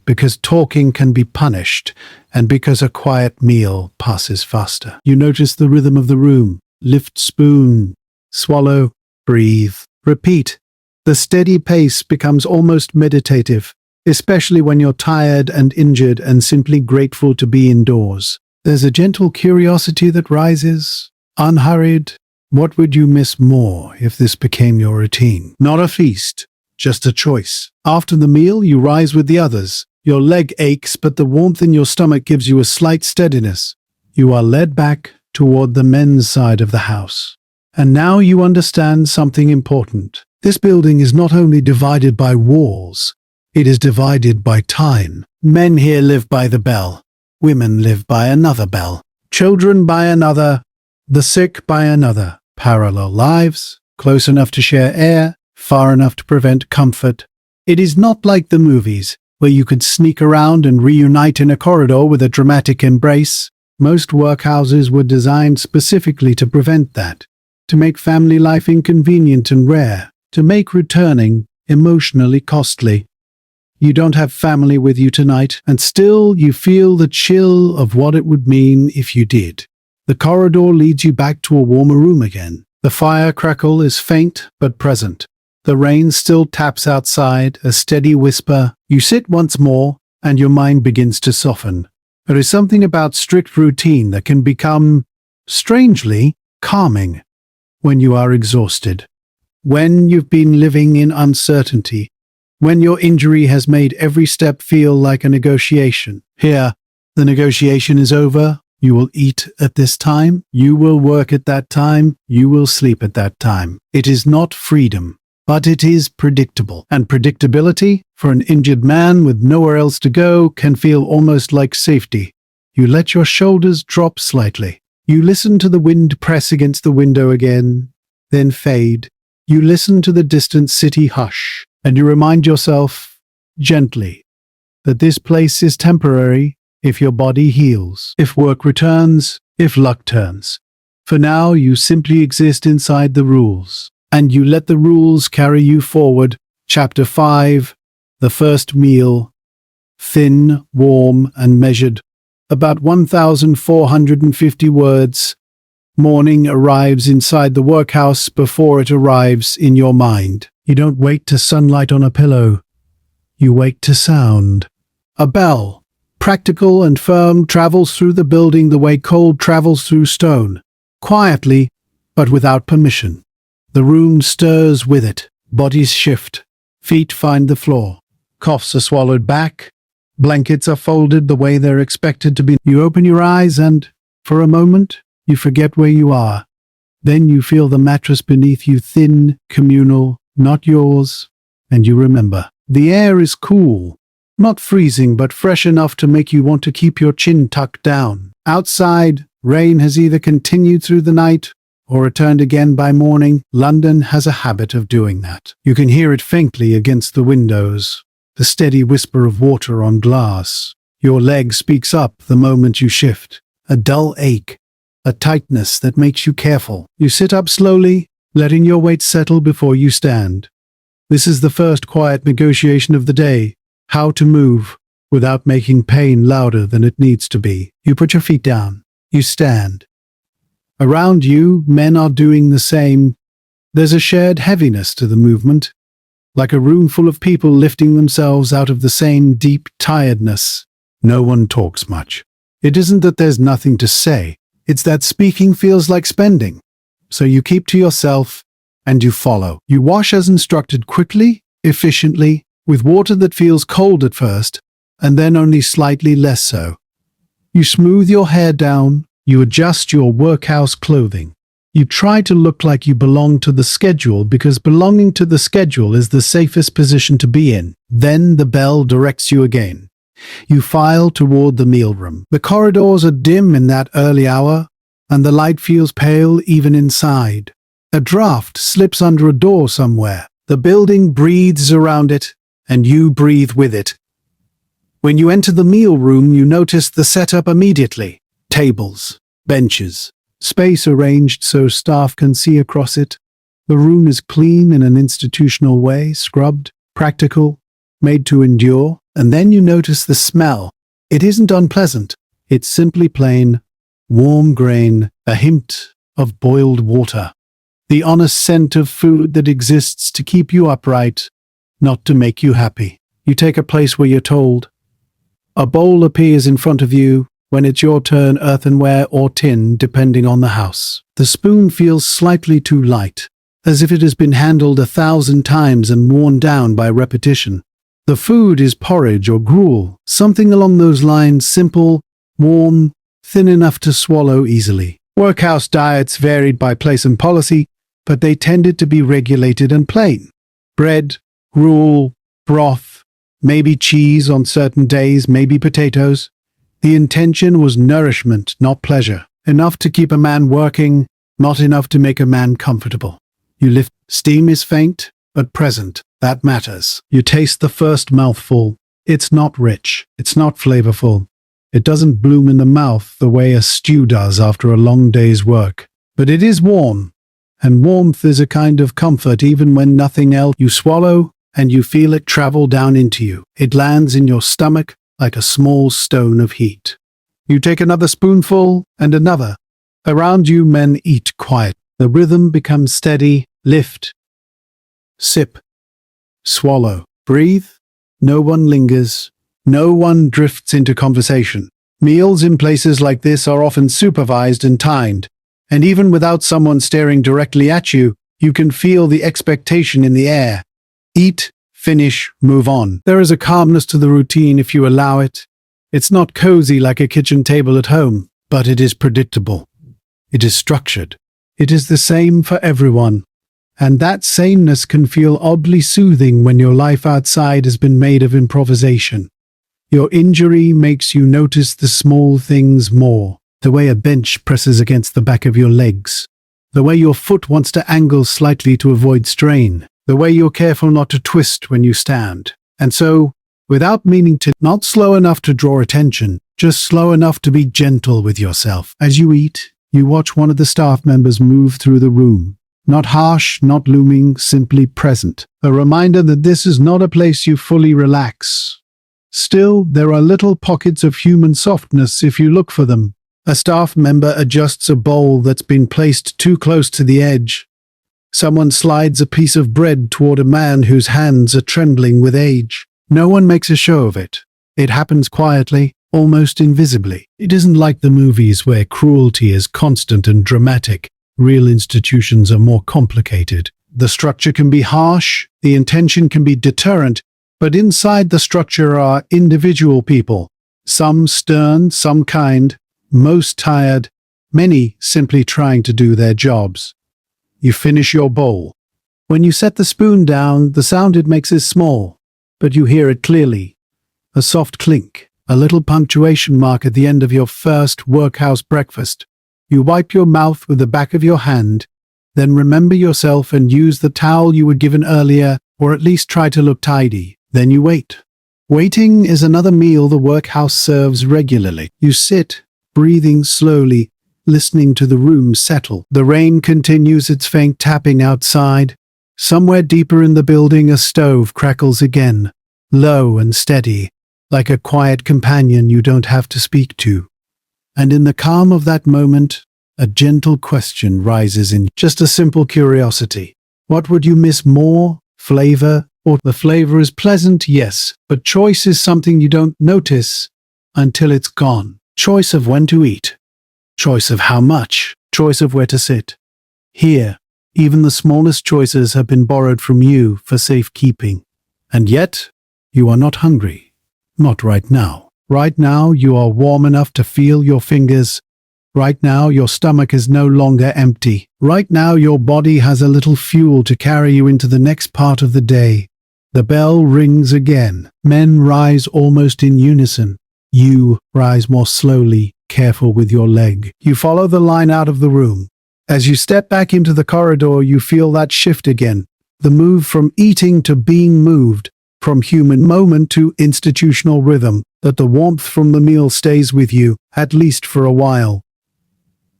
Speaker 1: because talking can be punished, and because a quiet meal passes faster. You notice the rhythm of the room. Lift spoon, swallow, breathe, repeat. The steady pace becomes almost meditative, especially when you're tired and injured and simply grateful to be indoors. There's a gentle curiosity that rises, unhurried. What would you miss more if this became your routine? Not a feast, just a choice. After the meal, you rise with the others. Your leg aches, but the warmth in your stomach gives you a slight steadiness. You are led back toward the men's side of the house. And now you understand something important. This building is not only divided by walls, it is divided by time. Men here live by the bell. Women live by another bell. Children by another. The sick by another. Parallel lives, close enough to share air, far enough to prevent comfort. It is not like the movies, where you could sneak around and reunite in a corridor with a dramatic embrace. Most workhouses were designed specifically to prevent that, to make family life inconvenient and rare, to make returning emotionally costly. You don't have family with you tonight, and still you feel the chill of what it would mean if you did. The corridor leads you back to a warmer room again. The fire crackle is faint but present. The rain still taps outside, a steady whisper. You sit once more, and your mind begins to soften. There is something about strict routine that can become, strangely, calming when you are exhausted. When you've been living in uncertainty. When your injury has made every step feel like a negotiation. Here, the negotiation is over. You will eat at this time. You will work at that time. You will sleep at that time. It is not freedom, but it is predictable. And predictability, for an injured man with nowhere else to go, can feel almost like safety. You let your shoulders drop slightly. You listen to the wind press against the window again, then fade. You listen to the distant city hush, and you remind yourself, gently, that this place is temporary if your body heals, if work returns, if luck turns. For now, you simply exist inside the rules, and you let the rules carry you forward. Chapter 5, The First Meal. Thin, warm, and measured. About 1,450 words. Morning arrives inside the workhouse before it arrives in your mind. You don't wake to sunlight on a pillow. You wake to sound. A bell, practical and firm, travels through the building the way cold travels through stone. Quietly, but without permission. The room stirs with it. Bodies shift. Feet find the floor. Coughs are swallowed back. Blankets are folded the way they're expected to be. You open your eyes and, for a moment, you forget where you are. Then you feel the mattress beneath you, thin, communal, not yours, and you remember. The air is cool, not freezing but fresh enough to make you want to keep your chin tucked down. Outside, rain has either continued through the night or returned again by morning. London has a habit of doing that. You can hear it faintly against the windows, the steady whisper of water on glass. Your leg speaks up the moment you shift. A dull ache, a tightness that makes you careful. You sit up slowly, letting your weight settle before you stand. This is the first quiet negotiation of the day. How to move without making pain louder than it needs to be. You put your feet down. You stand. Around you, men are doing the same. There's a shared heaviness to the movement, like a room full of people lifting themselves out of the same deep tiredness. No one talks much. It isn't that there's nothing to say. It's that speaking feels like spending. So you keep to yourself, and you follow. You wash as instructed quickly, efficiently, with water that feels cold at first, and then only slightly less so. You smooth your hair down, you adjust your workhouse clothing. You try to look like you belong to the schedule because belonging to the schedule is the safest position to be in. Then the bell directs you again. You file toward the mealroom. The corridors are dim in that early hour, and the light feels pale even inside. A draft slips under a door somewhere. The building breathes around it, and you breathe with it. When you enter the meal room, you notice the setup immediately. Tables, benches, space arranged so staff can see across it. The room is clean in an institutional way, scrubbed, practical, made to endure. And then you notice the smell. It isn't unpleasant. It's simply plain, warm grain, a hint of boiled water. The honest scent of food that exists to keep you upright, not to make you happy. You take a place where you're told. A bowl appears in front of you. When it's your turn, earthenware or tin, depending on the house. The spoon feels slightly too light, as if it has been handled 1,000 times and worn down by repetition. The food is porridge or gruel, something along those lines, simple, warm, thin enough to swallow easily. Workhouse diets varied by place and policy, but they tended to be regulated and plain. Bread, gruel, broth, maybe cheese on certain days, maybe potatoes. The intention was nourishment, not pleasure. Enough to keep a man working, not enough to make a man comfortable. You lift. Steam is faint, but present. That matters. You taste the first mouthful. It's not rich. It's not flavorful. It doesn't bloom in the mouth the way a stew does after a long day's work. But it is warm. And warmth is a kind of comfort even when nothing else. You swallow, and you feel it travel down into you. It lands in your stomach like a small stone of heat. You take another spoonful, and another. Around you, men eat quiet. The rhythm becomes steady. Lift. Sip. Swallow. Breathe. No one lingers. No one drifts into conversation. Meals in places like this are often supervised and timed, and even without someone staring directly at you, you can feel the expectation in the air. Eat, finish, move on. There is a calmness to the routine if you allow it. It's not cozy like a kitchen table at home, but it is predictable. It is structured. It is the same for everyone. And that sameness can feel oddly soothing when your life outside has been made of improvisation. Your injury makes you notice the small things more. The way a bench presses against the back of your legs. The way your foot wants to angle slightly to avoid strain. The way you're careful not to twist when you stand. And so, without meaning to, not slow enough to draw attention, just slow enough to be gentle with yourself. As you eat, you watch one of the staff members move through the room. Not harsh, not looming, simply present. A reminder that this is not a place you fully relax. Still, there are little pockets of human softness if you look for them. A staff member adjusts a bowl that's been placed too close to the edge. Someone slides a piece of bread toward a man whose hands are trembling with age. No one makes a show of it. It happens quietly, almost invisibly. It isn't like the movies where cruelty is constant and dramatic. Real institutions are more complicated. The structure can be harsh, the intention can be deterrent, but inside the structure are individual people. Some stern, some kind, most tired, many simply trying to do their jobs. You finish your bowl. When you set the spoon down, the sound it makes is small, but you hear it clearly. A soft clink, a little punctuation mark at the end of your first workhouse breakfast. You wipe your mouth with the back of your hand, then remember yourself and use the towel you were given earlier, or at least try to look tidy. Then you wait. Waiting is another meal the workhouse serves regularly. You sit, breathing slowly, listening to the room settle. The rain continues its faint tapping outside. Somewhere deeper in the building, a stove crackles again, low and steady, like a quiet companion you don't have to speak to. And in the calm of that moment, a gentle question rises in just a simple curiosity. What would you miss more? Flavor? Or the flavor is pleasant, yes, but choice is something you don't notice until it's gone. Choice of when to eat. Choice of how much. Choice of where to sit. Here, even the smallest choices have been borrowed from you for safekeeping. And yet, You are not hungry. Not right now. Right now, you are warm enough to feel your fingers. Right now, your stomach is no longer empty. Right now, your body has a little fuel to carry you into the next part of the day. The bell rings again. Men rise almost in unison. You rise more slowly, careful with your leg. You follow the line out of the room. As you step back into the corridor, you feel that shift again. The move from eating to being moved, from human moment to institutional rhythm, that the warmth from the meal stays with you, at least for a while.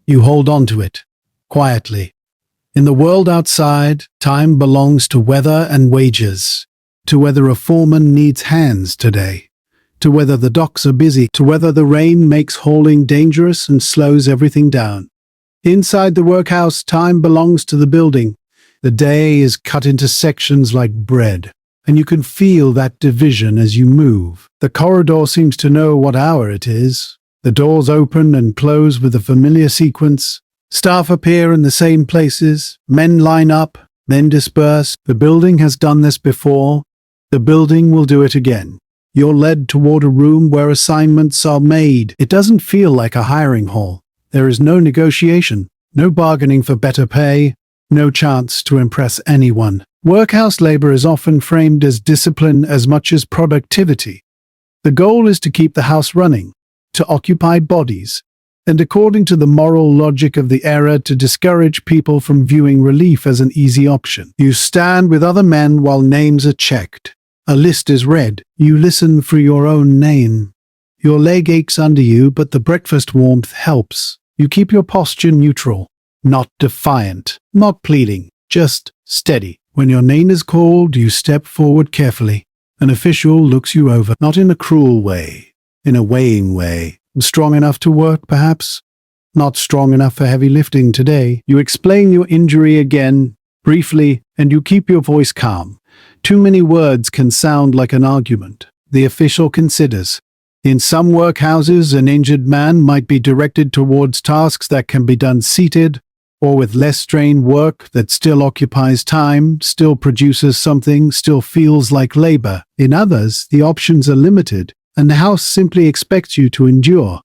Speaker 1: You hold on to it, quietly. In the world outside, time belongs to weather and wages, to whether a foreman needs hands today, to whether the docks are busy, to whether the rain makes hauling dangerous and slows everything down. Inside the workhouse, time belongs to the building. The day is cut into sections like bread, and you can feel that division as you move. The corridor seems to know what hour it is. The doors open and close with a familiar sequence. Staff appear in the same places. Men line up, then disperse. The building has done this before. The building will do it again. You're led toward a room where assignments are made. It doesn't feel like a hiring hall. There is no negotiation, no bargaining for better pay, no chance to impress anyone. Workhouse labor is often framed as discipline as much as productivity. The goal is to keep the house running, to occupy bodies, and according to the moral logic of the era, to discourage people from viewing relief as an easy option. You stand with other men while names are checked. A list is read. You listen for your own name. Your leg aches under you, but the breakfast warmth helps. You keep your posture neutral, not defiant, not pleading, just steady. When your name is called, you step forward carefully. An official looks you over, not in a cruel way, in a weighing way. Strong enough to work, perhaps? Not strong enough for heavy lifting today. You explain your injury again, briefly, and you keep your voice calm. Too many words can sound like an argument. The official considers. In some workhouses, an injured man might be directed towards tasks that can be done seated, or with less strain, work that still occupies time, still produces something, still feels like labor. In others, the options are limited, and the house simply expects you to endure.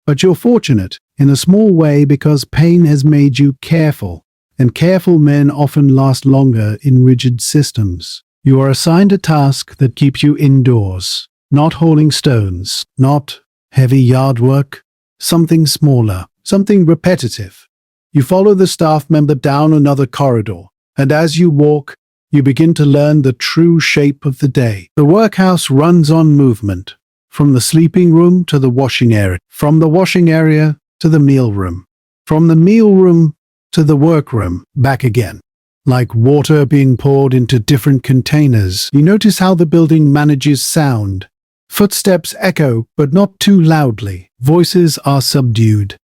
Speaker 1: But you're fortunate, in a small way, because pain has made you careful, and careful men often last longer in rigid systems. You are assigned a task that keeps you indoors. Not hauling stones, not heavy yard work, something smaller, something repetitive. You follow the staff member down another corridor, and as you walk, you begin to learn the true shape of the day. The workhouse runs on movement, from the sleeping room to the washing area, from the washing area to the meal room, from the meal room to the workroom, back again. Like water being poured into different containers, you notice how the building manages sound. Footsteps echo, but not too loudly. Voices are subdued.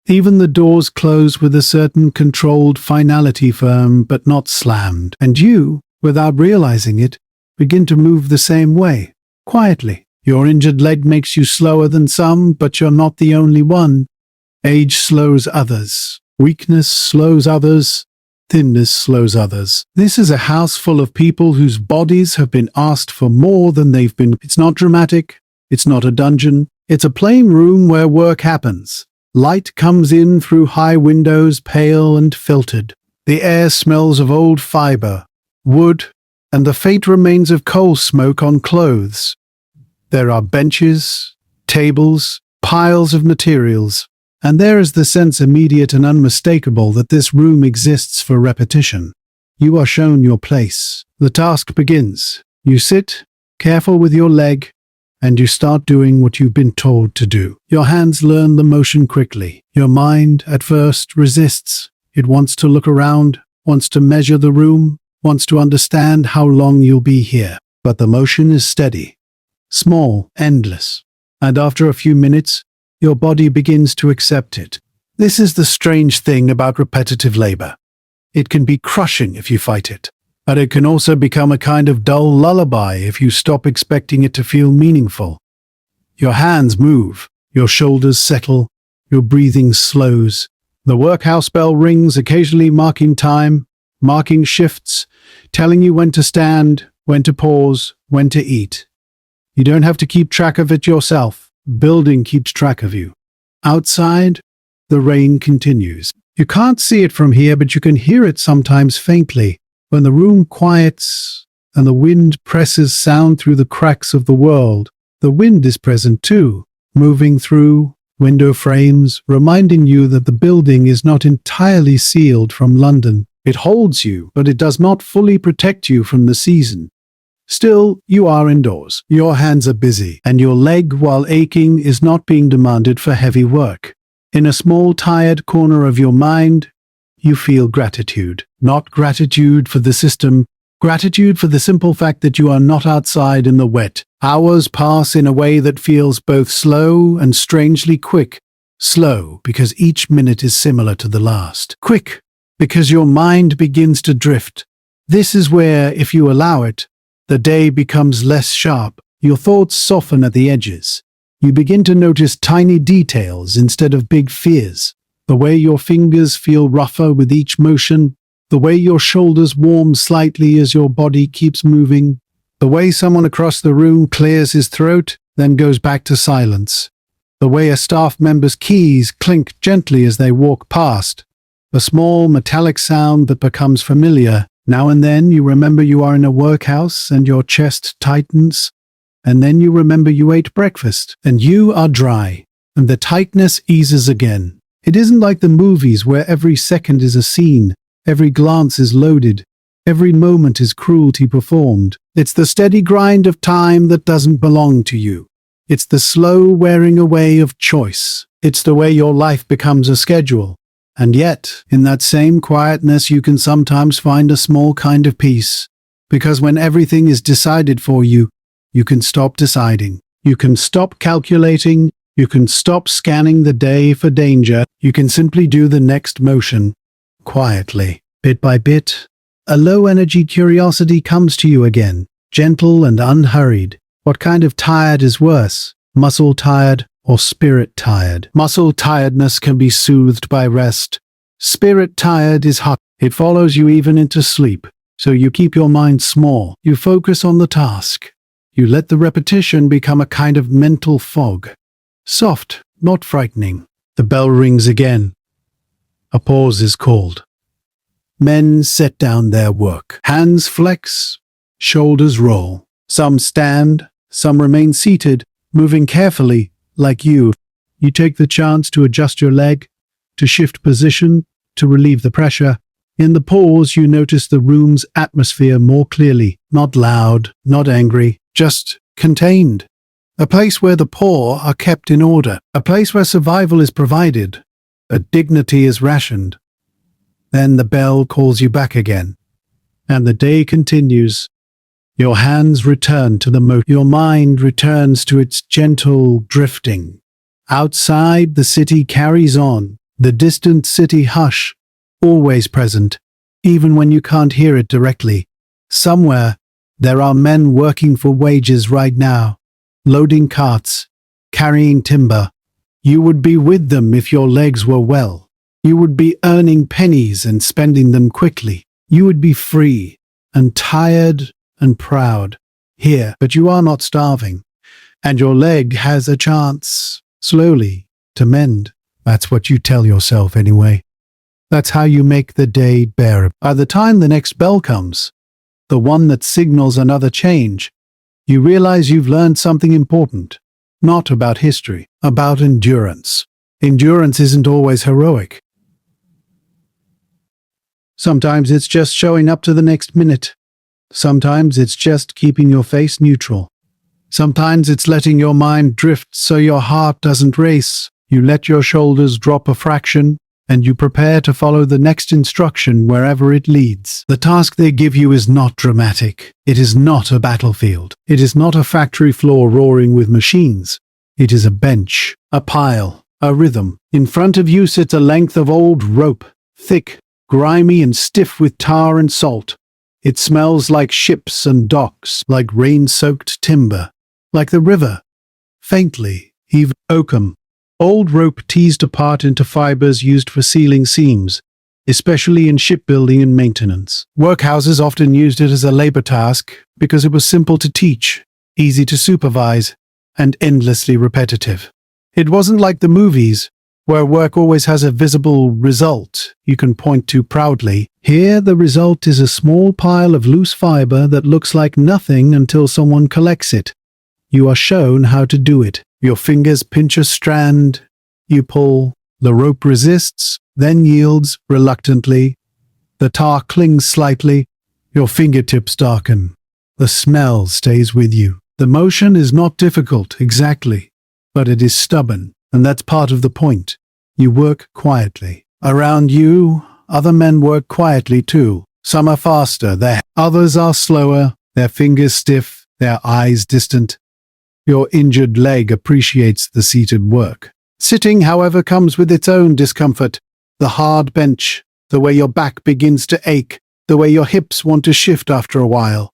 Speaker 1: Even the doors close with a certain controlled finality, firm but not slammed. And you, without realizing it, begin to move the same way, quietly. Your injured leg makes you slower than some, but you're not the only one. Age slows others. Weakness slows others. Thinness slows others. This is a house full of people whose bodies have been asked for more than they've been. It's not dramatic. It's not a dungeon. It's a plain room where work happens. Light comes in through high windows, pale and filtered. The air smells of old fiber, wood, and the faint remains of coal smoke on clothes. There are benches, tables, piles of materials. And there is the sense immediate and unmistakable that this room exists for repetition. You are shown your place. The task begins. You sit, careful with your leg, and you start doing what you've been told to do. Your hands learn the motion quickly. Your mind, at first, resists. It wants to look around, wants to measure the room, wants to understand how long you'll be here. But the motion is steady, small, endless. And after a few minutes, your body begins to accept it. This is the strange thing about repetitive labor. It can be crushing if you fight it, but it can also become a kind of dull lullaby if you stop expecting it to feel meaningful. Your hands move, your shoulders settle, your breathing slows. The workhouse bell rings, occasionally marking time, marking shifts, telling you when to stand, when to pause, when to eat. You don't have to keep track of it yourself. Building keeps track of you. Outside, the rain continues. You can't see it from here, but you can hear it sometimes faintly. When the room quiets and the wind presses sound through the cracks of the world, the wind is present too, moving through window frames, reminding you that the building is not entirely sealed from London. It holds you, but it does not fully protect you from the season. Still, you are indoors. Your hands are busy, and your leg, while aching, is not being demanded for heavy work. In a small, tired corner of your mind, you feel gratitude. Not gratitude for the system, gratitude for the simple fact that you are not outside in the wet. Hours pass in a way that feels both slow and strangely quick. Slow, because each minute is similar to the last. Quick, because your mind begins to drift. This is where, if you allow it, the day becomes less sharp. Your thoughts soften at the edges. You begin to notice tiny details instead of big fears. The way your fingers feel rougher with each motion. The way your shoulders warm slightly as your body keeps moving. The way someone across the room clears his throat, then goes back to silence. The way a staff member's keys clink gently as they walk past. The small metallic sound that becomes familiar. Now and then you remember you are in a workhouse and your chest tightens, and then you remember you ate breakfast and you are dry, and the tightness eases again. It isn't like the movies where every second is a scene, every glance is loaded, every moment is cruelty performed. It's the steady grind of time that doesn't belong to you. It's the slow wearing away of choice. It's the way your life becomes a schedule. And yet, in that same quietness, you can sometimes find a small kind of peace. Because when everything is decided for you, you can stop deciding. You can stop calculating. You can stop scanning the day for danger. You can simply do the next motion, quietly. Bit by bit, a low-energy curiosity comes to you again, gentle and unhurried. What kind of tired is worse, muscle tired or spirit tired? Muscle tiredness can be soothed by rest. Spirit tired is hot. It follows you even into sleep. So you keep your mind small. You focus on the task. You let the repetition become a kind of mental fog. Soft, not frightening. The bell rings again. A pause is called. Men set down their work. Hands flex, shoulders roll. Some stand, some remain seated, moving carefully, like you. You take the chance to adjust your leg, to shift position, to relieve the pressure. In the pause, you notice the room's atmosphere more clearly. Not loud, not angry, just contained. A place where the poor are kept in order. A place where survival is provided. A dignity is rationed. Then the bell calls you back again. And the day continues. Your hands return to the motion. Your mind returns to its gentle drifting. Outside, the city carries on. The distant city hush, always present, even when you can't hear it directly. Somewhere, there are men working for wages right now, loading carts, carrying timber. You would be with them if your legs were well. You would be earning pennies and spending them quickly. You would be free and tired and proud here, but you are not starving, and your leg has a chance, slowly, to mend. That's what you tell yourself anyway. That's how you make the day bearable. By the time the next bell comes, the one that signals another change, you realize you've learned something important, not about history, about endurance. Endurance isn't always heroic. Sometimes it's just showing up to the next minute. Sometimes it's just keeping your face neutral. Sometimes it's letting your mind drift so your heart doesn't race. You let your shoulders drop a fraction, and you prepare to follow the next instruction wherever it leads. The task they give you is not dramatic. It is not a battlefield. It is not a factory floor roaring with machines. It is a bench, a pile, a rhythm. In front of you sits a length of old rope, thick, grimy and stiff with tar and salt. It smells like ships and docks, like rain-soaked timber, like the river. Faintly, even oakum. Old rope teased apart into fibers used for sealing seams, especially in shipbuilding and maintenance. Workhouses often used it as a labor task because it was simple to teach. easy to supervise, and endlessly repetitive. It wasn't like the movies, where work always has a visible result you can point to proudly. Here, the result is a small pile of loose fiber that looks like nothing until someone collects it. You are shown how to do it. Your fingers pinch a strand, you pull, the rope resists, then yields reluctantly. The tar clings slightly, your fingertips darken. The smell stays with you. The motion is not difficult, exactly, but it is stubborn, and that's part of the point. You work quietly. Around you, other men work quietly too. Some are faster, others are slower, their fingers stiff, their eyes distant. Your injured leg appreciates the seated work. Sitting, however, comes with its own discomfort. The hard bench, the way your back begins to ache, the way your hips want to shift after a while.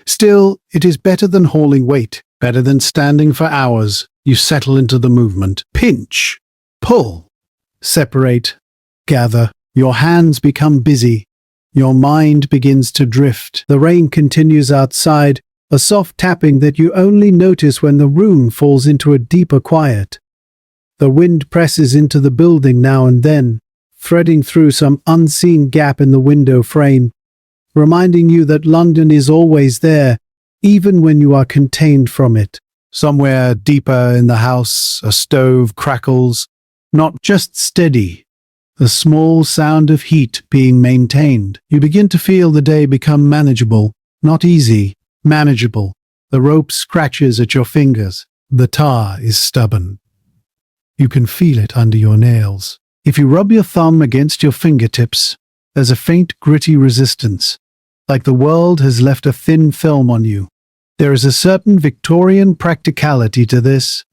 Speaker 1: Still, it is better than hauling weight, better than standing for hours. You settle into the movement. Pinch, pull, separate, gather. Your hands become busy. Your mind begins to drift. The rain continues outside, a soft tapping that you only notice when the room falls into a deeper quiet. The wind presses into the building now and then, threading through some unseen gap in the window frame, reminding you that London is always there, even when you are contained from it. Somewhere deeper in the house, a stove crackles, not just steady, a small sound of heat being maintained. You begin to feel the day become manageable, not easy, manageable. The rope scratches at your fingers. The tar is stubborn. You can feel it under your nails. If you rub your thumb against your fingertips, there's a faint gritty resistance, like the world has left a thin film on you. There is a certain Victorian practicality to this.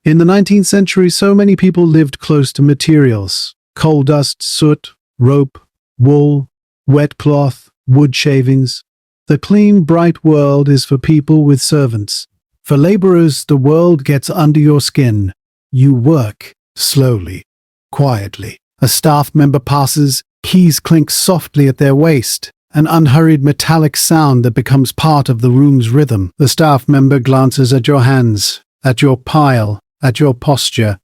Speaker 1: In the 19th century, so many people lived close to materials: coal dust, soot, rope, wool, wet cloth, wood shavings. The clean, bright world is for people with servants. For laborers, the world gets under your skin. You work slowly, quietly. A staff member passes, keys clink softly at their waist, an unhurried metallic sound that becomes part of the room's rhythm. The staff member glances at your hands, at your pile, at your posture.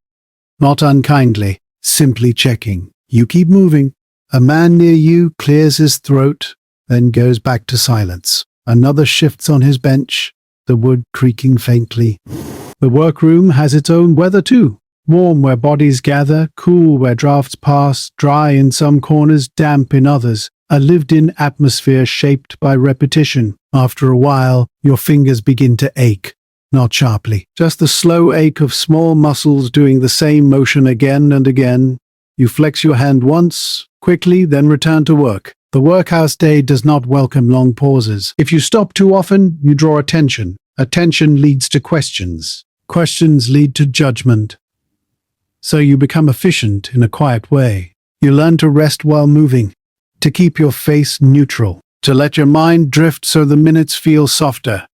Speaker 1: Not unkindly, simply checking. You keep moving. A man near you clears his throat, then goes back to silence. Another shifts on his bench, the wood creaking faintly. The workroom has its own weather too. Warm where bodies gather, cool where drafts pass, dry in some corners, damp in others. A lived-in atmosphere shaped by repetition. After a while, your fingers begin to ache. Not sharply, just the slow ache of small muscles doing the same motion again and again. You flex your hand once, quickly, then return to work. The workhouse day does not welcome long pauses. If you stop too often, you draw attention. Attention leads to questions. Questions lead to judgment. So you become efficient in a quiet way. You learn to rest while moving, to keep your face neutral, to let your mind drift so the minutes feel softer.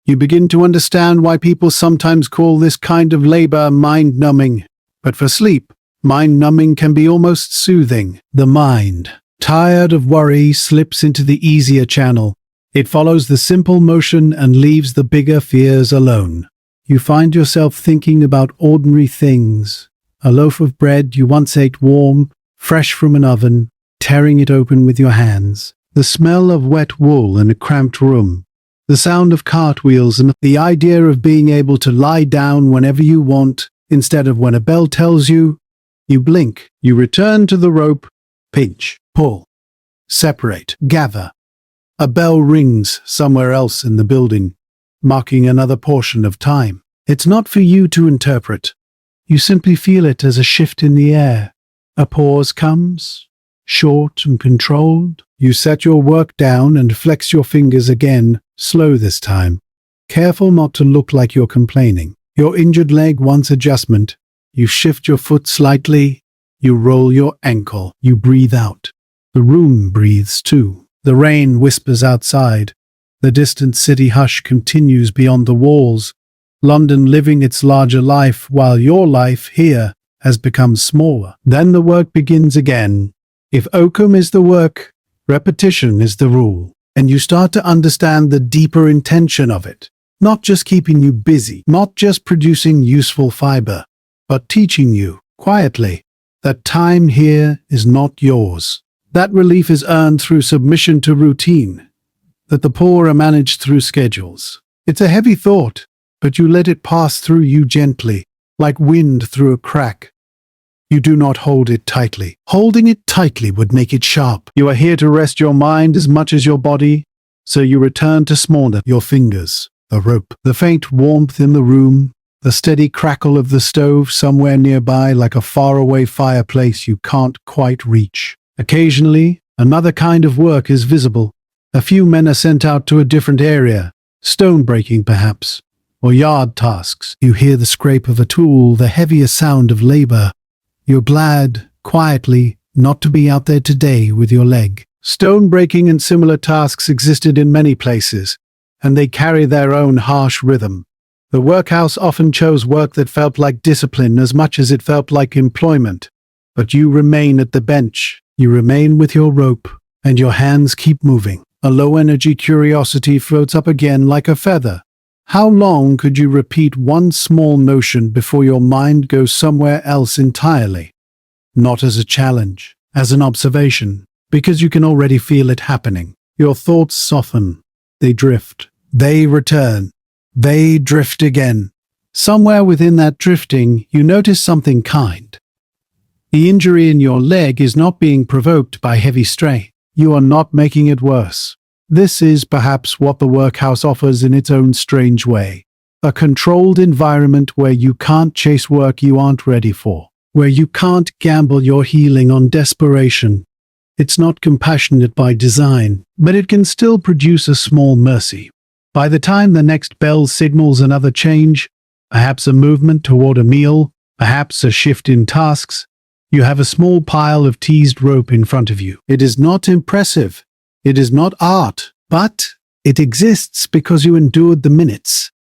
Speaker 1: You begin to understand why people sometimes call this kind of labor mind-numbing. But for sleep, mind-numbing can be almost soothing. The mind, tired of worry, slips into the easier channel. It follows the simple motion and leaves the bigger fears alone. You find yourself thinking about ordinary things. A loaf of bread you once ate warm, fresh from an oven, tearing it open with your hands. The smell of wet wool in a cramped room. The sound of cartwheels and the idea of being able to lie down whenever you want, instead of when a bell tells you. You blink. You return to the rope. Pinch, pull, separate, gather. A bell rings somewhere else in the building, marking another portion of time. It's not for you to interpret. You simply feel it as a shift in the air. A pause comes, short and controlled. You set your work down and flex your fingers again, slow this time. Careful not to look like you're complaining. Your injured leg wants adjustment. You shift your foot slightly. You roll your ankle. You breathe out. The room breathes too. The rain whispers outside. The distant city hush continues beyond the walls. London living its larger life while your life here has become smaller. Then the work begins again. If oakum is the work, repetition is the rule. And you start to understand the deeper intention of it. Not just keeping you busy, not just producing useful fiber, but teaching you, quietly, that time here is not yours. That relief is earned through submission to routine, that the poor are managed through schedules. It's a heavy thought, but you let it pass through you gently, like wind through a crack. You do not hold it tightly. Holding it tightly would make it sharp. You are here to rest your mind as much as your body, so you return to smaller, your fingers, the rope, the faint warmth in the room, the steady crackle of the stove somewhere nearby like a faraway fireplace you can't quite reach. Occasionally, another kind of work is visible. A few men are sent out to a different area, stone breaking perhaps, or yard tasks. You hear the scrape of a tool, the heavier sound of labor. You're glad, quietly, not to be out there today with your leg. Stone breaking and similar tasks existed in many places, and they carry their own harsh rhythm. The workhouse often chose work that felt like discipline as much as it felt like employment. But you remain at the bench, you remain with your rope, and your hands keep moving. A low-energy curiosity floats up again like a feather. How long could you repeat one small notion before your mind goes somewhere else entirely? Not as a challenge, as an observation, because you can already feel it happening. Your thoughts soften, they drift, they return, they drift again. Somewhere within that drifting, you notice something kind. The injury in your leg is not being provoked by heavy strain. You are not making it worse. This is perhaps what the workhouse offers in its own strange way. A controlled environment where you can't chase work you aren't ready for, where you can't gamble your healing on desperation. It's not compassionate by design, but it can still produce a small mercy. By the time the next bell signals another change, perhaps a movement toward a meal, perhaps a shift in tasks, you have a small pile of teased rope in front of you. It is not impressive. It is not art, but it exists because you endured the minutes.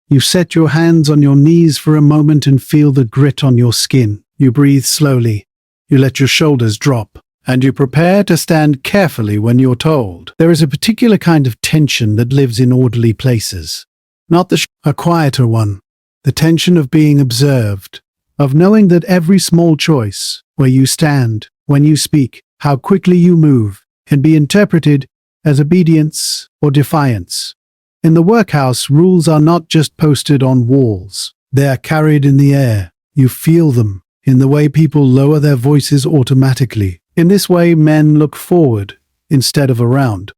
Speaker 1: You set your hands on your knees for a moment and feel the grit on your skin. You breathe slowly. You let your shoulders drop. And you prepare to stand carefully when you're told. There is a particular kind of tension that lives in orderly places. Not a quieter one. The tension of being observed. Of knowing that every small choice, where you stand, when you speak, how quickly you move, can be interpreted as obedience or defiance. In the workhouse, rules are not just posted on walls. They are carried in the air. You feel them in the way people lower their voices automatically. In this way, men look forward instead of around.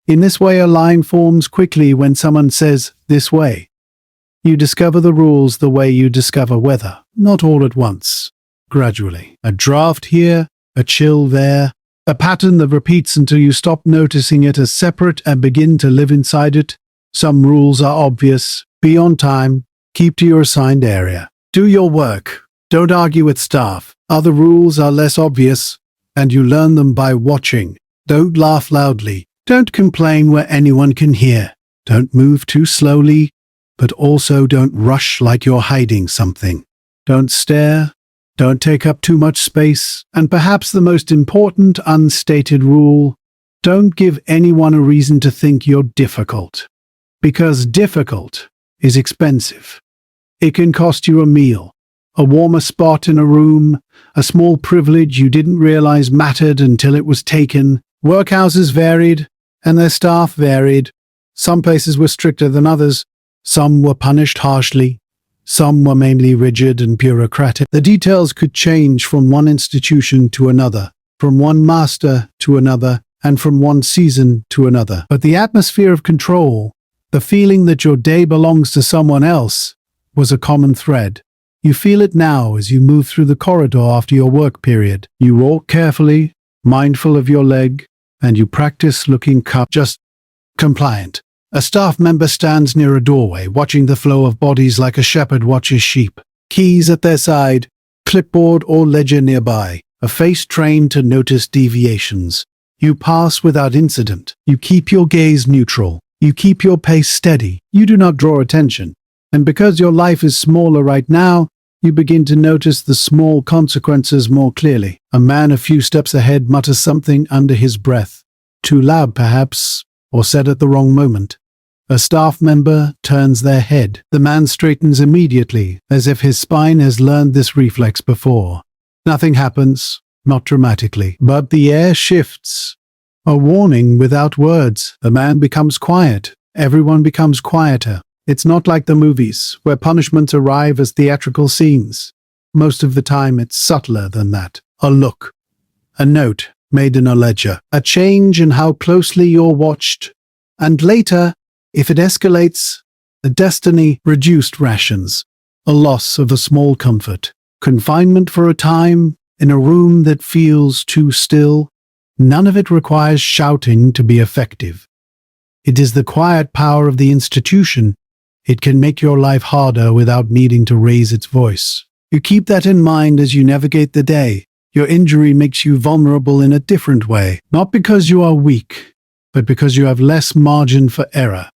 Speaker 1: In this way, a line forms quickly when someone says, "this way." You discover the rules the way you discover weather, not all at once, gradually. A draft here, a chill there, a pattern that repeats until you stop noticing it as separate and begin to live inside it. Some rules are obvious. Be on time. Keep to your assigned area. Do your work. Don't argue with staff. Other rules are less obvious, and you learn them by watching. Don't laugh loudly. Don't complain where anyone can hear. Don't move too slowly, but also don't rush like you're hiding something. Don't stare. Don't take up too much space. And perhaps the most important unstated rule, don't give anyone a reason to think you're difficult. Because difficult is expensive. It can cost you a meal, a warmer spot in a room, a small privilege you didn't realize mattered until it was taken. Workhouses varied, and their staff varied. Some places were stricter than others. Some were punished harshly. Some were mainly rigid and bureaucratic. The details could change from one institution to another, from one master to another, and from one season to another. But the atmosphere of control, the feeling that your day belongs to someone else, was a common thread. You feel it now as you move through the corridor after your work period. You walk carefully, mindful of your leg, and you practice looking just compliant. A staff member stands near a doorway, watching the flow of bodies like a shepherd watches sheep. Keys at their side, clipboard or ledger nearby, a face trained to notice deviations. You pass without incident. You keep your gaze neutral. You keep your pace steady. You do not draw attention. And because your life is smaller right now, you begin to notice the small consequences more clearly. A man a few steps ahead mutters something under his breath. Too loud, perhaps, or said at the wrong moment. A staff member turns their head. The man straightens immediately, as if his spine has learned this reflex before. Nothing happens, not dramatically, but the air shifts. A warning without words. The man becomes quiet. Everyone becomes quieter. It's not like the movies, where punishments arrive as theatrical scenes. Most of the time it's subtler than that. A look. A note made in a ledger. A change in how closely you're watched. And later, if it escalates, a destiny, reduced rations. A loss of a small comfort. Confinement for a time, in a room that feels too still. None of it requires shouting to be effective. It is the quiet power of the institution. It can make your life harder without needing to raise its voice. You keep that in mind as you navigate the day. Your injury makes you vulnerable in a different way, not because you are weak, but because you have less margin for error.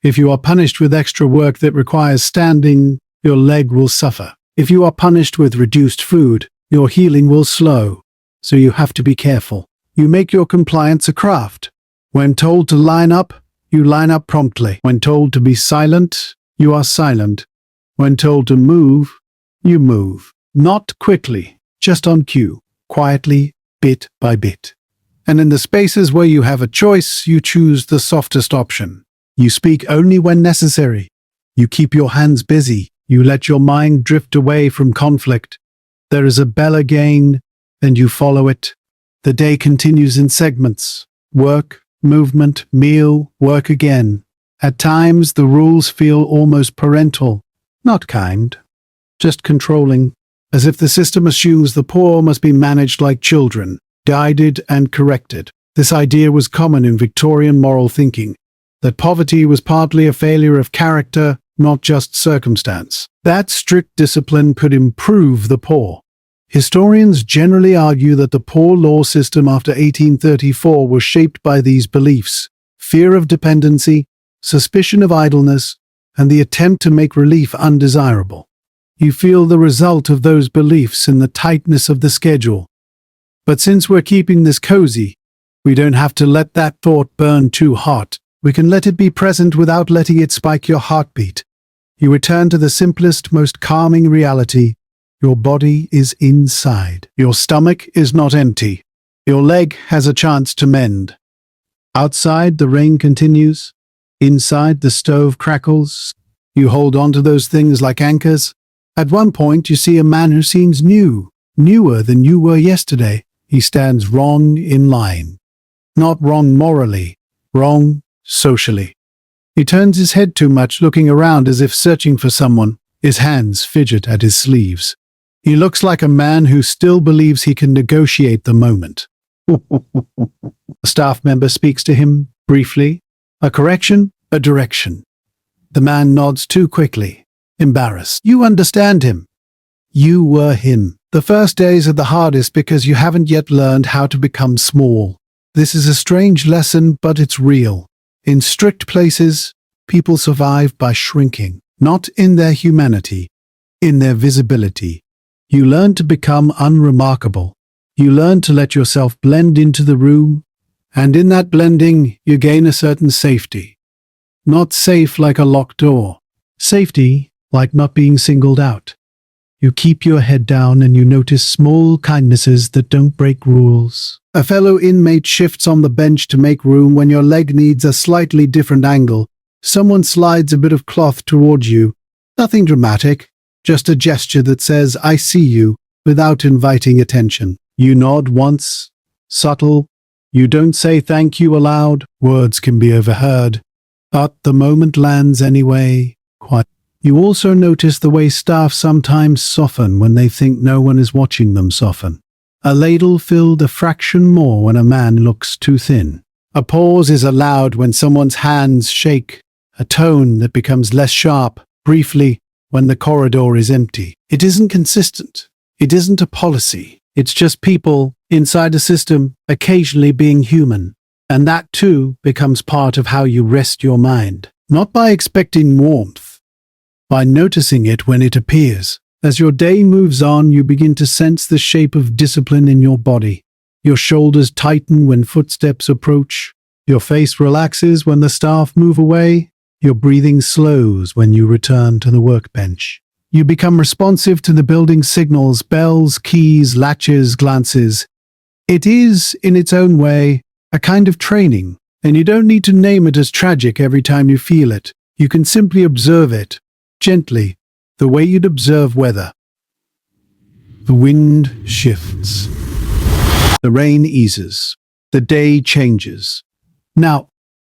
Speaker 1: If you are punished with extra work that requires standing, your leg will suffer. If you are punished with reduced food, your healing will slow, so you have to be careful. You make your compliance a craft. When told to line up, you line up promptly. When told to be silent, you are silent. When told to move, you move. Not quickly, just on cue, quietly, bit by bit. And in the spaces where you have a choice, you choose the softest option. You speak only when necessary. You keep your hands busy. You let your mind drift away from conflict. There is a bell again, and you follow it. The day continues in segments. Work, movement, meal, work again. At times, the rules feel almost parental. Not kind, just controlling. As if the system assumes the poor must be managed like children, guided and corrected. This idea was common in Victorian moral thinking, that poverty was partly a failure of character, not just circumstance. That strict discipline could improve the poor. Historians generally argue that the poor law system after 1834 was shaped by these beliefs: fear of dependency, suspicion of idleness, and the attempt to make relief undesirable. You feel the result of those beliefs in the tightness of the schedule. But since we're keeping this cozy, we don't have to let that thought burn too hot. We can let it be present without letting it spike your heartbeat. You return to the simplest, most calming reality. Your body is inside. Your stomach is not empty. Your leg has a chance to mend. Outside, the rain continues. Inside, the stove crackles. You hold on to those things like anchors. At one point, you see a man who seems new, newer than you were yesterday. He stands wrong in line. Not wrong morally, wrong socially. He turns his head too much, looking around as if searching for someone. His hands fidget at his sleeves. He looks like a man who still believes he can negotiate the moment. A staff member speaks to him, briefly. A correction, a direction. The man nods too quickly, embarrassed. You understand him. You were him. The first days are the hardest because you haven't yet learned how to become small. This is a strange lesson, but it's real. In strict places, people survive by shrinking, not in their humanity, in their visibility. You learn to become unremarkable. You learn to let yourself blend into the room, and in that blending, you gain a certain safety. Not safe like a locked door. Safety like not being singled out. You keep your head down and you notice small kindnesses that don't break rules. A fellow inmate shifts on the bench to make room when your leg needs a slightly different angle. Someone slides a bit of cloth towards you. Nothing dramatic, just a gesture that says, I see you, without inviting attention. You nod once, subtle. You don't say thank you aloud. Words can be overheard. But the moment lands anyway, quiet. You also notice the way staff sometimes soften when they think no one is watching them soften. A ladle filled a fraction more when a man looks too thin. A pause is allowed when someone's hands shake, a tone that becomes less sharp, briefly, when the corridor is empty. It isn't consistent. It isn't a policy. It's just people, inside a system, occasionally being human. And that too becomes part of how you rest your mind. Not by expecting warmth, by noticing it when it appears. As your day moves on, you begin to sense the shape of discipline in your body. Your shoulders tighten when footsteps approach. Your face relaxes when the staff move away. Your breathing slows when you return to the workbench. You become responsive to the building signals, bells, keys, latches, glances. It is, in its own way, a kind of training, and you don't need to name it as tragic every time you feel it. You can simply observe it, gently, the way you'd observe weather. The wind shifts. The rain eases. The day changes. Now,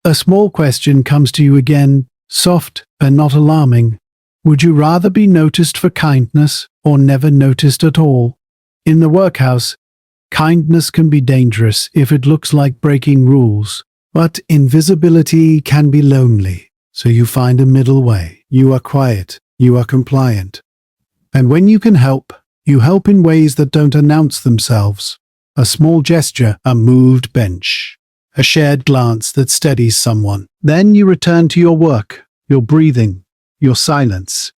Speaker 1: a small question comes to you again, soft and not alarming. Would you rather be noticed for kindness or never noticed at all? In the workhouse, kindness can be dangerous if it looks like breaking rules, but invisibility can be lonely, so you find a middle way. You are quiet, you are compliant. And when you can help, you help in ways that don't announce themselves. A small gesture, a moved bench, a shared glance that steadies someone. Then you return to your work, your breathing, your silence.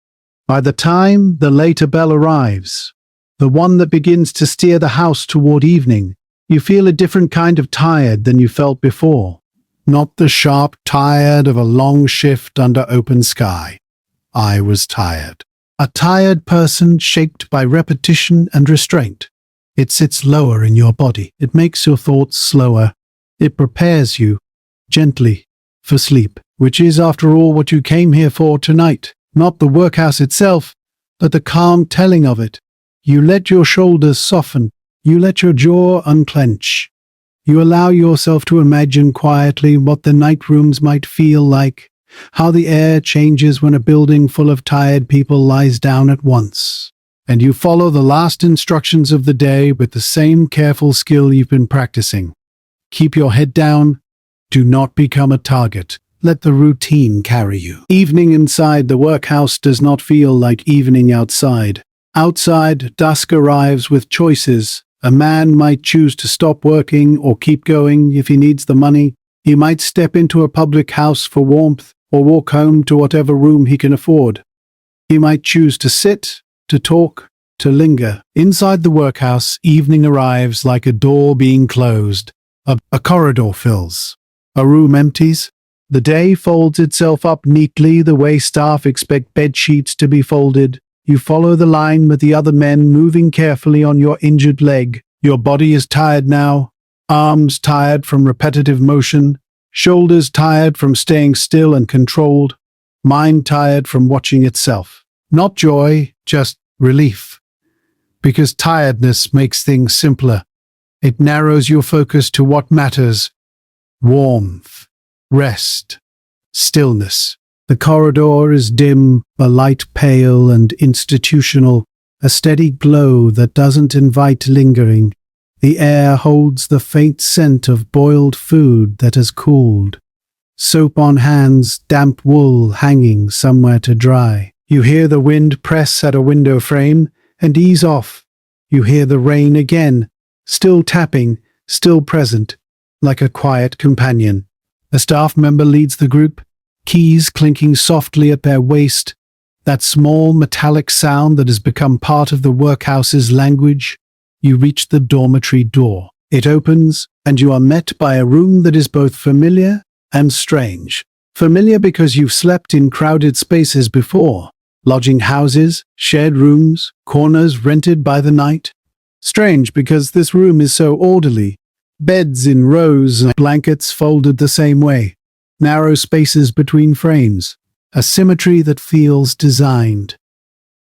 Speaker 1: By the time the later bell arrives, the one that begins to steer the house toward evening, you feel a different kind of tired than you felt before. Not the sharp tired of a long shift under open sky. I was tired. A tired person shaped by repetition and restraint. It sits lower in your body. It makes your thoughts slower. It prepares you, gently, for sleep, which is, after all, what you came here for tonight. Not the workhouse itself, but the calm telling of it. You let your shoulders soften. You let your jaw unclench. You allow yourself to imagine quietly what the night rooms might feel like, how the air changes when a building full of tired people lies down at once. And you follow the last instructions of the day with the same careful skill you've been practicing. Keep your head down. Do not become a target. Let the routine carry you. Evening inside the workhouse does not feel like evening outside. Outside, dusk arrives with choices. A man might choose to stop working or keep going if he needs the money. He might step into a public house for warmth or walk home to whatever room he can afford. He might choose to sit, to talk, to linger. Inside the workhouse, evening arrives like a door being closed. A corridor fills. A room empties. The day folds itself up neatly the way staff expect bed sheets to be folded. You follow the line with the other men, moving carefully on your injured leg. Your body is tired now. Arms tired from repetitive motion. Shoulders tired from staying still and controlled. Mind tired from watching itself. Not joy, just relief. Because tiredness makes things simpler. It narrows your focus to what matters. Warmth, rest, stillness. The corridor is dim, a light pale and institutional, a steady glow that doesn't invite lingering. The air holds the faint scent of boiled food that has cooled. Soap on hands, damp wool hanging somewhere to dry. You hear the wind press at a window frame and ease off. You hear the rain again, still tapping, still present, like a quiet companion. A staff member leads the group, keys clinking softly at their waist, that small metallic sound that has become part of the workhouse's language. You reach the dormitory door. It opens, and you are met by a room that is both familiar and strange. Familiar because you've slept in crowded spaces before, lodging houses, shared rooms, corners rented by the night. Strange because this room is so orderly, beds in rows and blankets folded the same way, narrow spaces between frames, a symmetry that feels designed.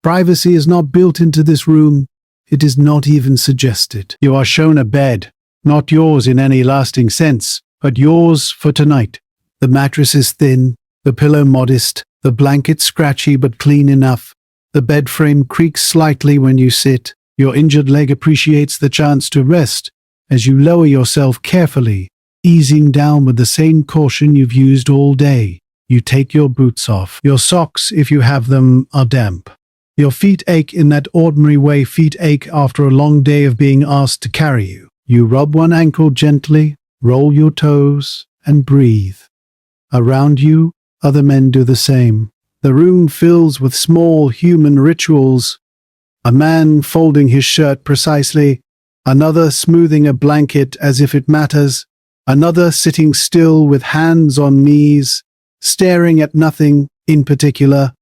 Speaker 1: Privacy is not built into this room. It is not even suggested. You are shown a bed, not yours in any lasting sense, but yours for tonight. The mattress is thin, the pillow modest, the blanket scratchy but clean enough. The bed frame creaks slightly when you sit. Your injured leg appreciates the chance to rest as you lower yourself carefully, easing down with the same caution you've used all day. You take your boots off. Your socks, if you have them, are damp. Your feet ache in that ordinary way feet ache after a long day of being asked to carry you. You rub one ankle gently, roll your toes, and breathe. Around you, other men do the same. The room fills with small human rituals. A man folding his shirt precisely, another smoothing a blanket as if it matters, another sitting still with hands on knees, staring at nothing in particular.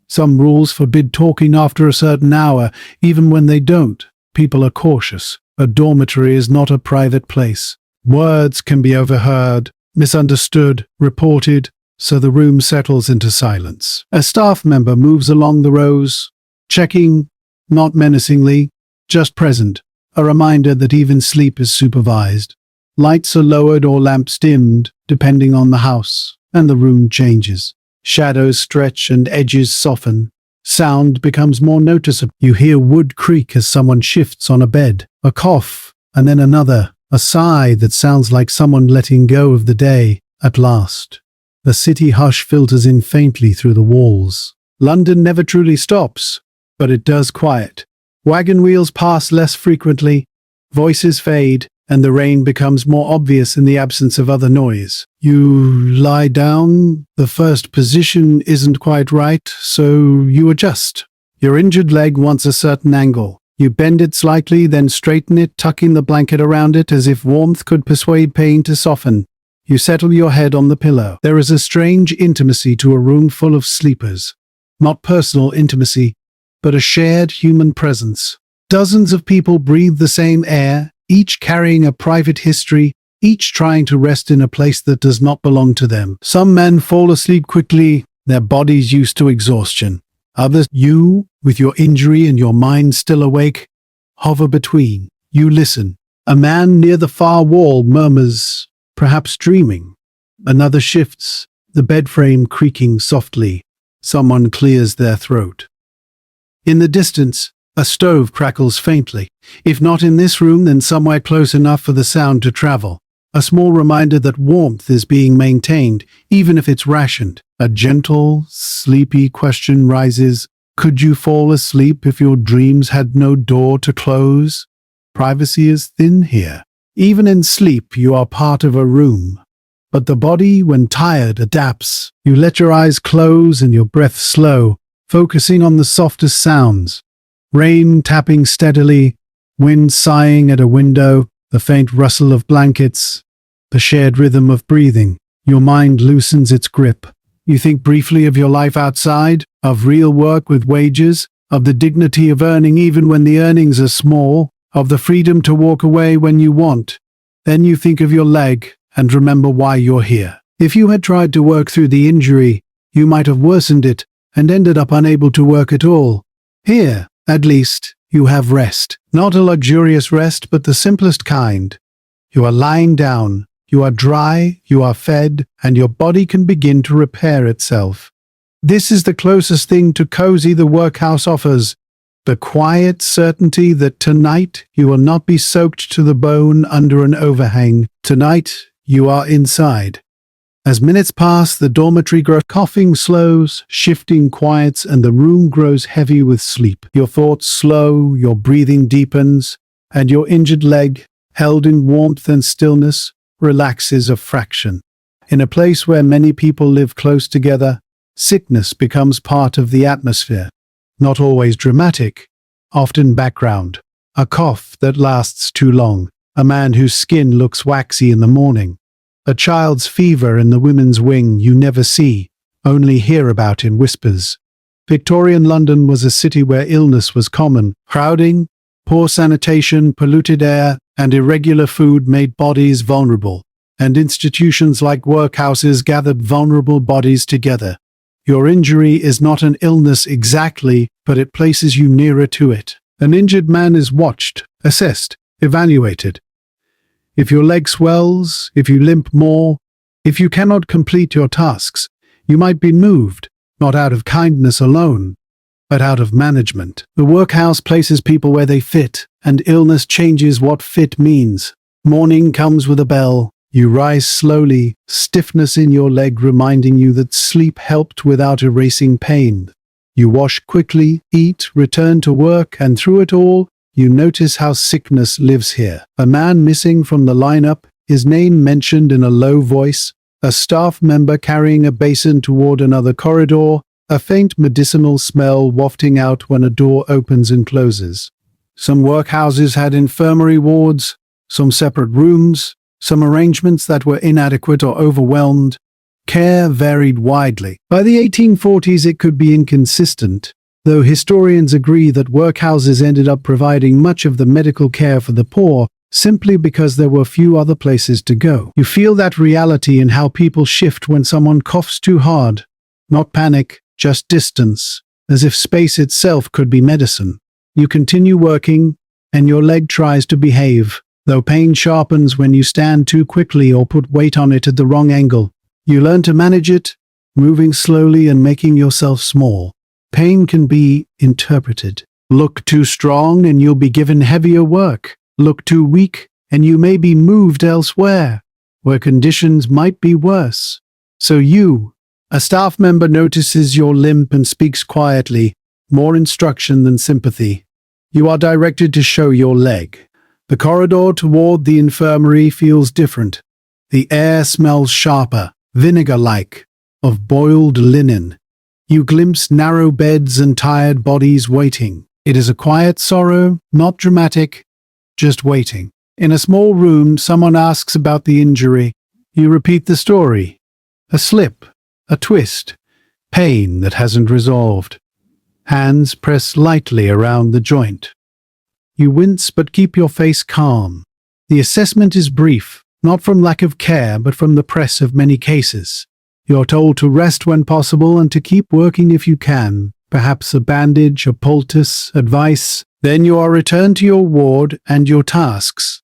Speaker 1: Some rules forbid talking after a certain hour, even when they don't. People are cautious. A dormitory is not a private place. Words can be overheard, misunderstood, reported, so the room settles into silence. A staff member moves along the rows, checking, not menacingly, just present, a reminder that even sleep is supervised. Lights are lowered or lamps dimmed, depending on the house, and the room changes. Shadows stretch and edges soften. Sound becomes more noticeable. You hear wood creak as someone shifts on a bed, a cough, and then another, a sigh that sounds like someone letting go of the day, at last. The city hush filters in faintly through the walls. London never truly stops, but it does quiet. Wagon wheels pass less frequently, voices fade, and the rain becomes more obvious in the absence of other noise. You lie down, the first position isn't quite right, so you adjust. Your injured leg wants a certain angle. You bend it slightly, then straighten it, tucking the blanket around it as if warmth could persuade pain to soften. You settle your head on the pillow. There is a strange intimacy to a room full of sleepers. Not personal intimacy, but a shared human presence. Dozens of people breathe the same air, each carrying a private history, each trying to rest in a place that does not belong to them. Some men fall asleep quickly, their bodies used to exhaustion. Others, you, with your injury and your mind still awake, hover between. You listen. A man near the far wall murmurs, perhaps dreaming. Another shifts, the bed frame creaking softly. Someone clears their throat. In the distance, a stove crackles faintly. If not in this room, then somewhere close enough for the sound to travel. A small reminder that warmth is being maintained, even if it's rationed. A gentle, sleepy question rises. Could you fall asleep if your dreams had no door to close? Privacy is thin here. Even in sleep, you are part of a room. But the body, when tired, adapts. You let your eyes close and your breath slow, focusing on the softest sounds. Rain tapping steadily, wind sighing at a window, the faint rustle of blankets, the shared rhythm of breathing. Your mind loosens its grip. You think briefly of your life outside, of real work with wages, of the dignity of earning even when the earnings are small, of the freedom to walk away when you want. Then you think of your leg and remember why you're here. If you had tried to work through the injury, you might have worsened it and ended up unable to work at all. Here, at least, you have rest. Not a luxurious rest, but the simplest kind. You are lying down, you are dry, you are fed, and your body can begin to repair itself. This is the closest thing to cozy the workhouse offers. The quiet certainty that tonight you will not be soaked to the bone under an overhang. Tonight you are inside. As minutes pass, the dormitory grows. Coughing slows, shifting quiets, and the room grows heavy with sleep. Your thoughts slow, your breathing deepens, and your injured leg, held in warmth and stillness, relaxes a fraction. In a place where many people live close together, sickness becomes part of the atmosphere. Not always dramatic, often background. A cough that lasts too long. A man whose skin looks waxy in the morning. A child's fever in the women's wing you never see, only hear about in whispers. Victorian London was a city where illness was common. Crowding, poor sanitation, polluted air, and irregular food made bodies vulnerable, and institutions like workhouses gathered vulnerable bodies together. Your injury is not an illness exactly, but it places you nearer to it. An injured man is watched, assessed, evaluated. If your leg swells, if you limp more, if you cannot complete your tasks, you might be moved, not out of kindness alone, but out of management. The workhouse places people where they fit, and illness changes what fit means. Morning comes with a bell. You rise slowly, stiffness in your leg reminding you that sleep helped without erasing pain. You wash quickly, eat, return to work, and through it all, you notice how sickness lives here. A man missing from the lineup, his name mentioned in a low voice, a staff member carrying a basin toward another corridor, a faint medicinal smell wafting out when a door opens and closes. Some workhouses had infirmary wards, some separate rooms, some arrangements that were inadequate or overwhelmed. care varied widely. By the 1840s, it could be inconsistent, though historians agree that workhouses ended up providing much of the medical care for the poor simply because there were few other places to go. You feel that reality in how people shift when someone coughs too hard. Not panic, just distance, as if space itself could be medicine. You continue working, and your leg tries to behave, though pain sharpens when you stand too quickly or put weight on it at the wrong angle. You learn to manage it, moving slowly and making yourself small. Pain can be interpreted. Look too strong and you'll be given heavier work. Look too weak and you may be moved elsewhere, where conditions might be worse. So you, a staff member, notices your limp and speaks quietly, more instruction than sympathy. You are directed to show your leg. The corridor toward the infirmary feels different. The air smells sharper, vinegar-like, of boiled linen. You glimpse narrow beds and tired bodies waiting. It is a quiet sorrow, not dramatic, just waiting. In a small room, someone asks about the injury. You repeat the story. A slip, a twist, pain that hasn't resolved. Hands press lightly around the joint. You wince but keep your face calm. The assessment is brief, not from lack of care but from the press of many cases. You're told to rest when possible and to keep working if you can, perhaps a bandage, a poultice, advice. Then you are returned to your ward and your tasks.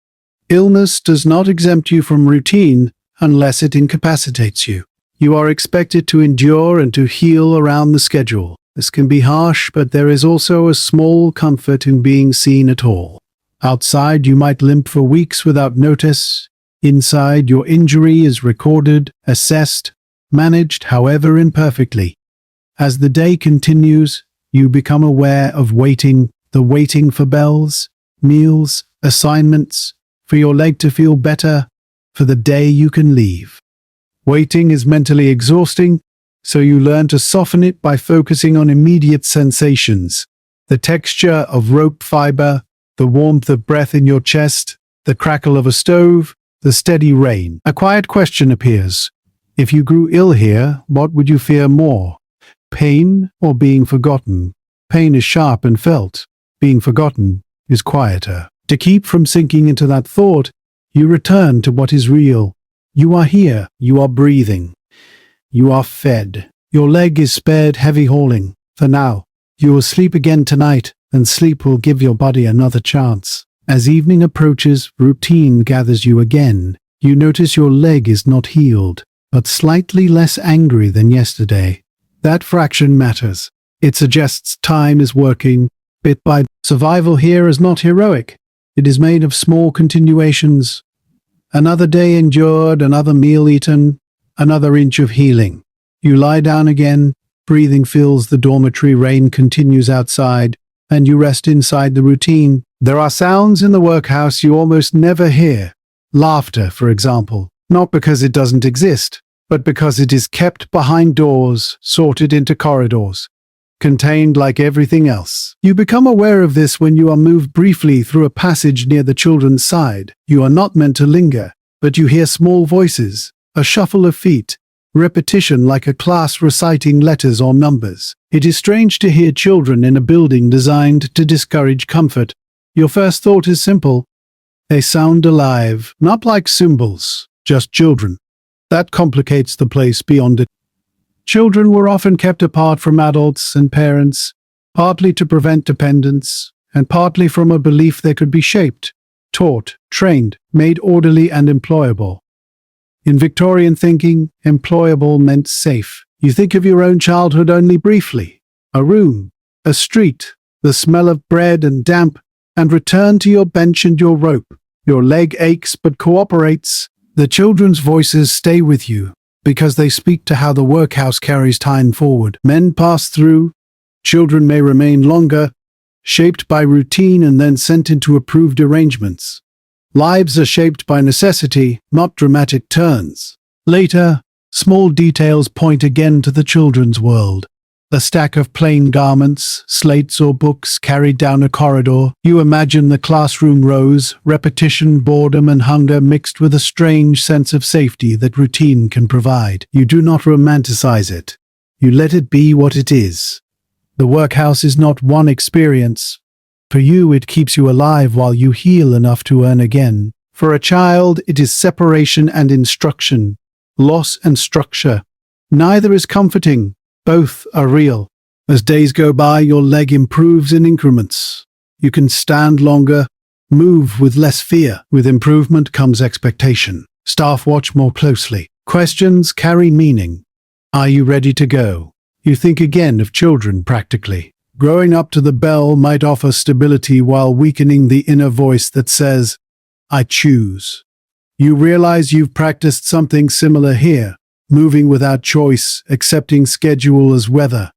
Speaker 1: Illness does not exempt you from routine unless it incapacitates you. You are expected to endure and to heal around the schedule. This can be harsh, but there is also a small comfort in being seen at all. Outside, you might limp for weeks without notice. Inside, your injury is recorded, assessed, managed, however imperfectly. As the day continues, you become aware of waiting, the waiting for bells, meals, assignments, for your leg to feel better, for the day you can leave. Waiting is mentally exhausting, so you learn to soften it by focusing on immediate sensations. The texture of rope fiber, the warmth of breath in your chest, the crackle of a stove, the steady rain. A quiet question appears. If you grew ill here, what would you fear more? Pain or being forgotten? Pain is sharp and felt. Being forgotten is quieter. To keep from sinking into that thought, you return to what is real. You are here. You are breathing. You are fed. Your leg is spared heavy hauling. For now, you will sleep again tonight, and sleep will give your body another chance. As evening approaches, routine gathers you again. You notice your leg is not healed, but slightly less angry than yesterday. That fraction matters. It suggests time is working, bit by bit. Survival here is not heroic. It is made of small continuations. Another day endured, another meal eaten, another inch of healing. You lie down again, breathing fills the dormitory, rain continues outside, and you rest inside the routine. There are sounds in the workhouse you almost never hear. Laughter, for example, not because it doesn't exist, but because it is kept behind doors, sorted into corridors, contained like everything else. You become aware of this when you are moved briefly through a passage near the children's side. You are not meant to linger, but you hear small voices, a shuffle of feet, repetition like a class reciting letters or numbers. It is strange to hear children in a building designed to discourage comfort. Your first thought is simple. They sound alive, not like symbols, just children. That complicates the place beyond it. Children were often kept apart from adults and parents, partly to prevent dependence, and partly from a belief they could be shaped, taught, trained, made orderly and employable. In Victorian thinking, employable meant safe. You think of your own childhood only briefly. A room, a street, the smell of bread and damp, and return to your bench and your rope. Your leg aches but cooperates. The children's voices stay with you, because they speak to how the workhouse carries time forward. Men pass through, children may remain longer, shaped by routine and then sent into approved arrangements. Lives are shaped by necessity, not dramatic turns. Later, small details point again to the children's world. A stack of plain garments, slates or books carried down a corridor. You imagine the classroom rows, repetition, boredom and hunger mixed with a strange sense of safety that routine can provide. You do not romanticize it. You let it be what it is. The workhouse is not one experience. For you, it keeps you alive while you heal enough to earn again. For a child, it is separation and instruction, loss and structure. Neither is comforting. Both are real. As days go by, your leg improves in increments. You can stand longer, move with less fear. With improvement comes expectation. Staff watch more closely. Questions carry meaning. Are you ready to go? You think again of children practically. Growing up to the bell might offer stability while weakening the inner voice that says, I choose. You realize you've practiced something similar here. Moving without choice, accepting schedule as weather.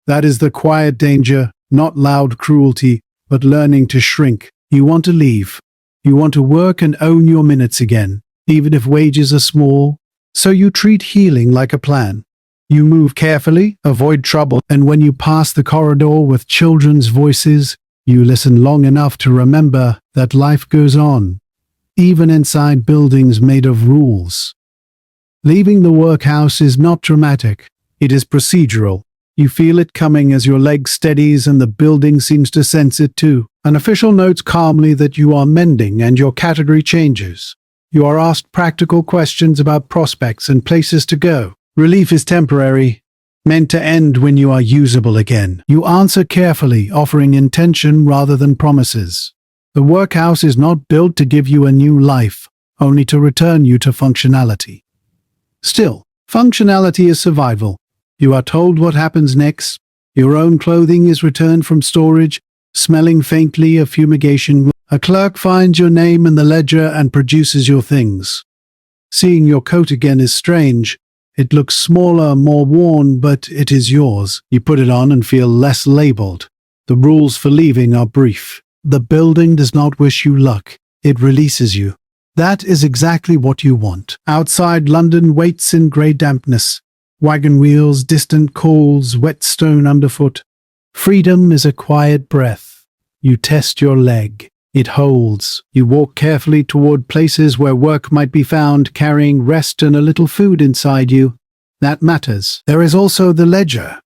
Speaker 1: That is the quiet danger, not loud cruelty, but learning to shrink. You want to leave. You want to work and own your minutes again, even if wages are small. So you treat healing like a plan. You move carefully, avoid trouble, and when you pass the corridor with children's voices, you listen long enough to remember that life goes on, even inside buildings made of rules. Leaving the workhouse is not dramatic. It is procedural. You feel it coming as your leg steadies and the building seems to sense it too. An official notes calmly that you are mending and your category changes. You are asked practical questions about prospects and places to go. Relief is temporary, meant to end when you are usable again. You answer carefully, offering intention rather than promises. The workhouse is not built to give you a new life, only to return you to functionality. Still, functionality is survival. You are told what happens next. Your own clothing is returned from storage, smelling faintly of fumigation. A clerk finds your name in the ledger and produces your things. Seeing your coat again is strange. It looks smaller, more worn, but it is yours. You put it on and feel less labeled. The rules for leaving are brief. The building does not wish you luck. It releases you. That is exactly what you want. Outside, London waits in grey dampness. Wagon wheels, distant calls, wet stone underfoot. Freedom is a quiet breath. You test your leg. It holds. You walk carefully toward places where work might be found, carrying rest and a little food inside you. That matters. There is also the ledger.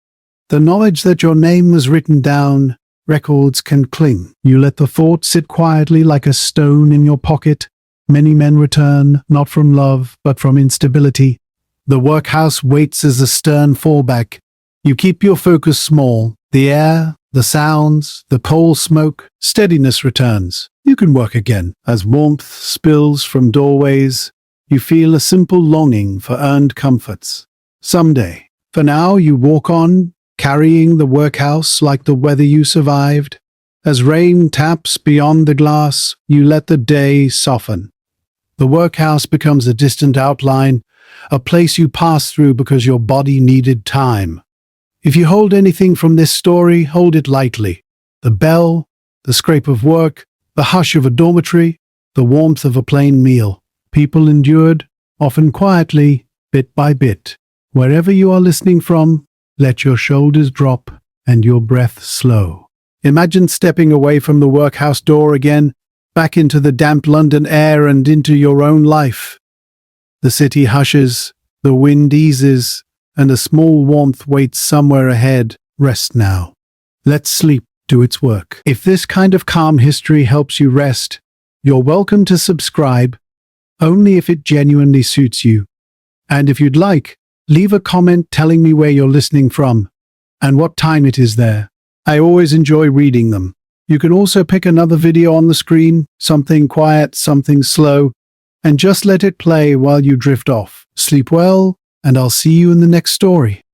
Speaker 1: The knowledge that your name was written down. Records can cling. You let the thought sit quietly like a stone in your pocket. Many men return, not from love, but from instability. The workhouse waits as a stern fallback. You keep your focus small. The air, the sounds, the coal smoke, steadiness returns. You can work again. As warmth spills from doorways, you feel a simple longing for earned comforts. Someday. For now, you walk on, carrying the workhouse like the weather you survived. As rain taps beyond the glass, you let the day soften. The workhouse becomes a distant outline, a place you pass through because your body needed time. If you hold anything from this story, hold it lightly. The bell, the scrape of work, the hush of a dormitory, the warmth of a plain meal. People endured, often quietly, bit by bit. Wherever you are listening from, let your shoulders drop and your breath slow. Imagine stepping away from the workhouse door again, back into the damp London air and into your own life. The city hushes, the wind eases, and a small warmth waits somewhere ahead. Rest now. Let sleep do its work. If this kind of calm history helps you rest, you're welcome to subscribe, only if it genuinely suits you. And if you'd like, leave a comment telling me where you're listening from and what time it is there. I always enjoy reading them. You can also pick another video on the screen, something quiet, something slow, and just let it play while you drift off. Sleep well, and I'll see you in the next story.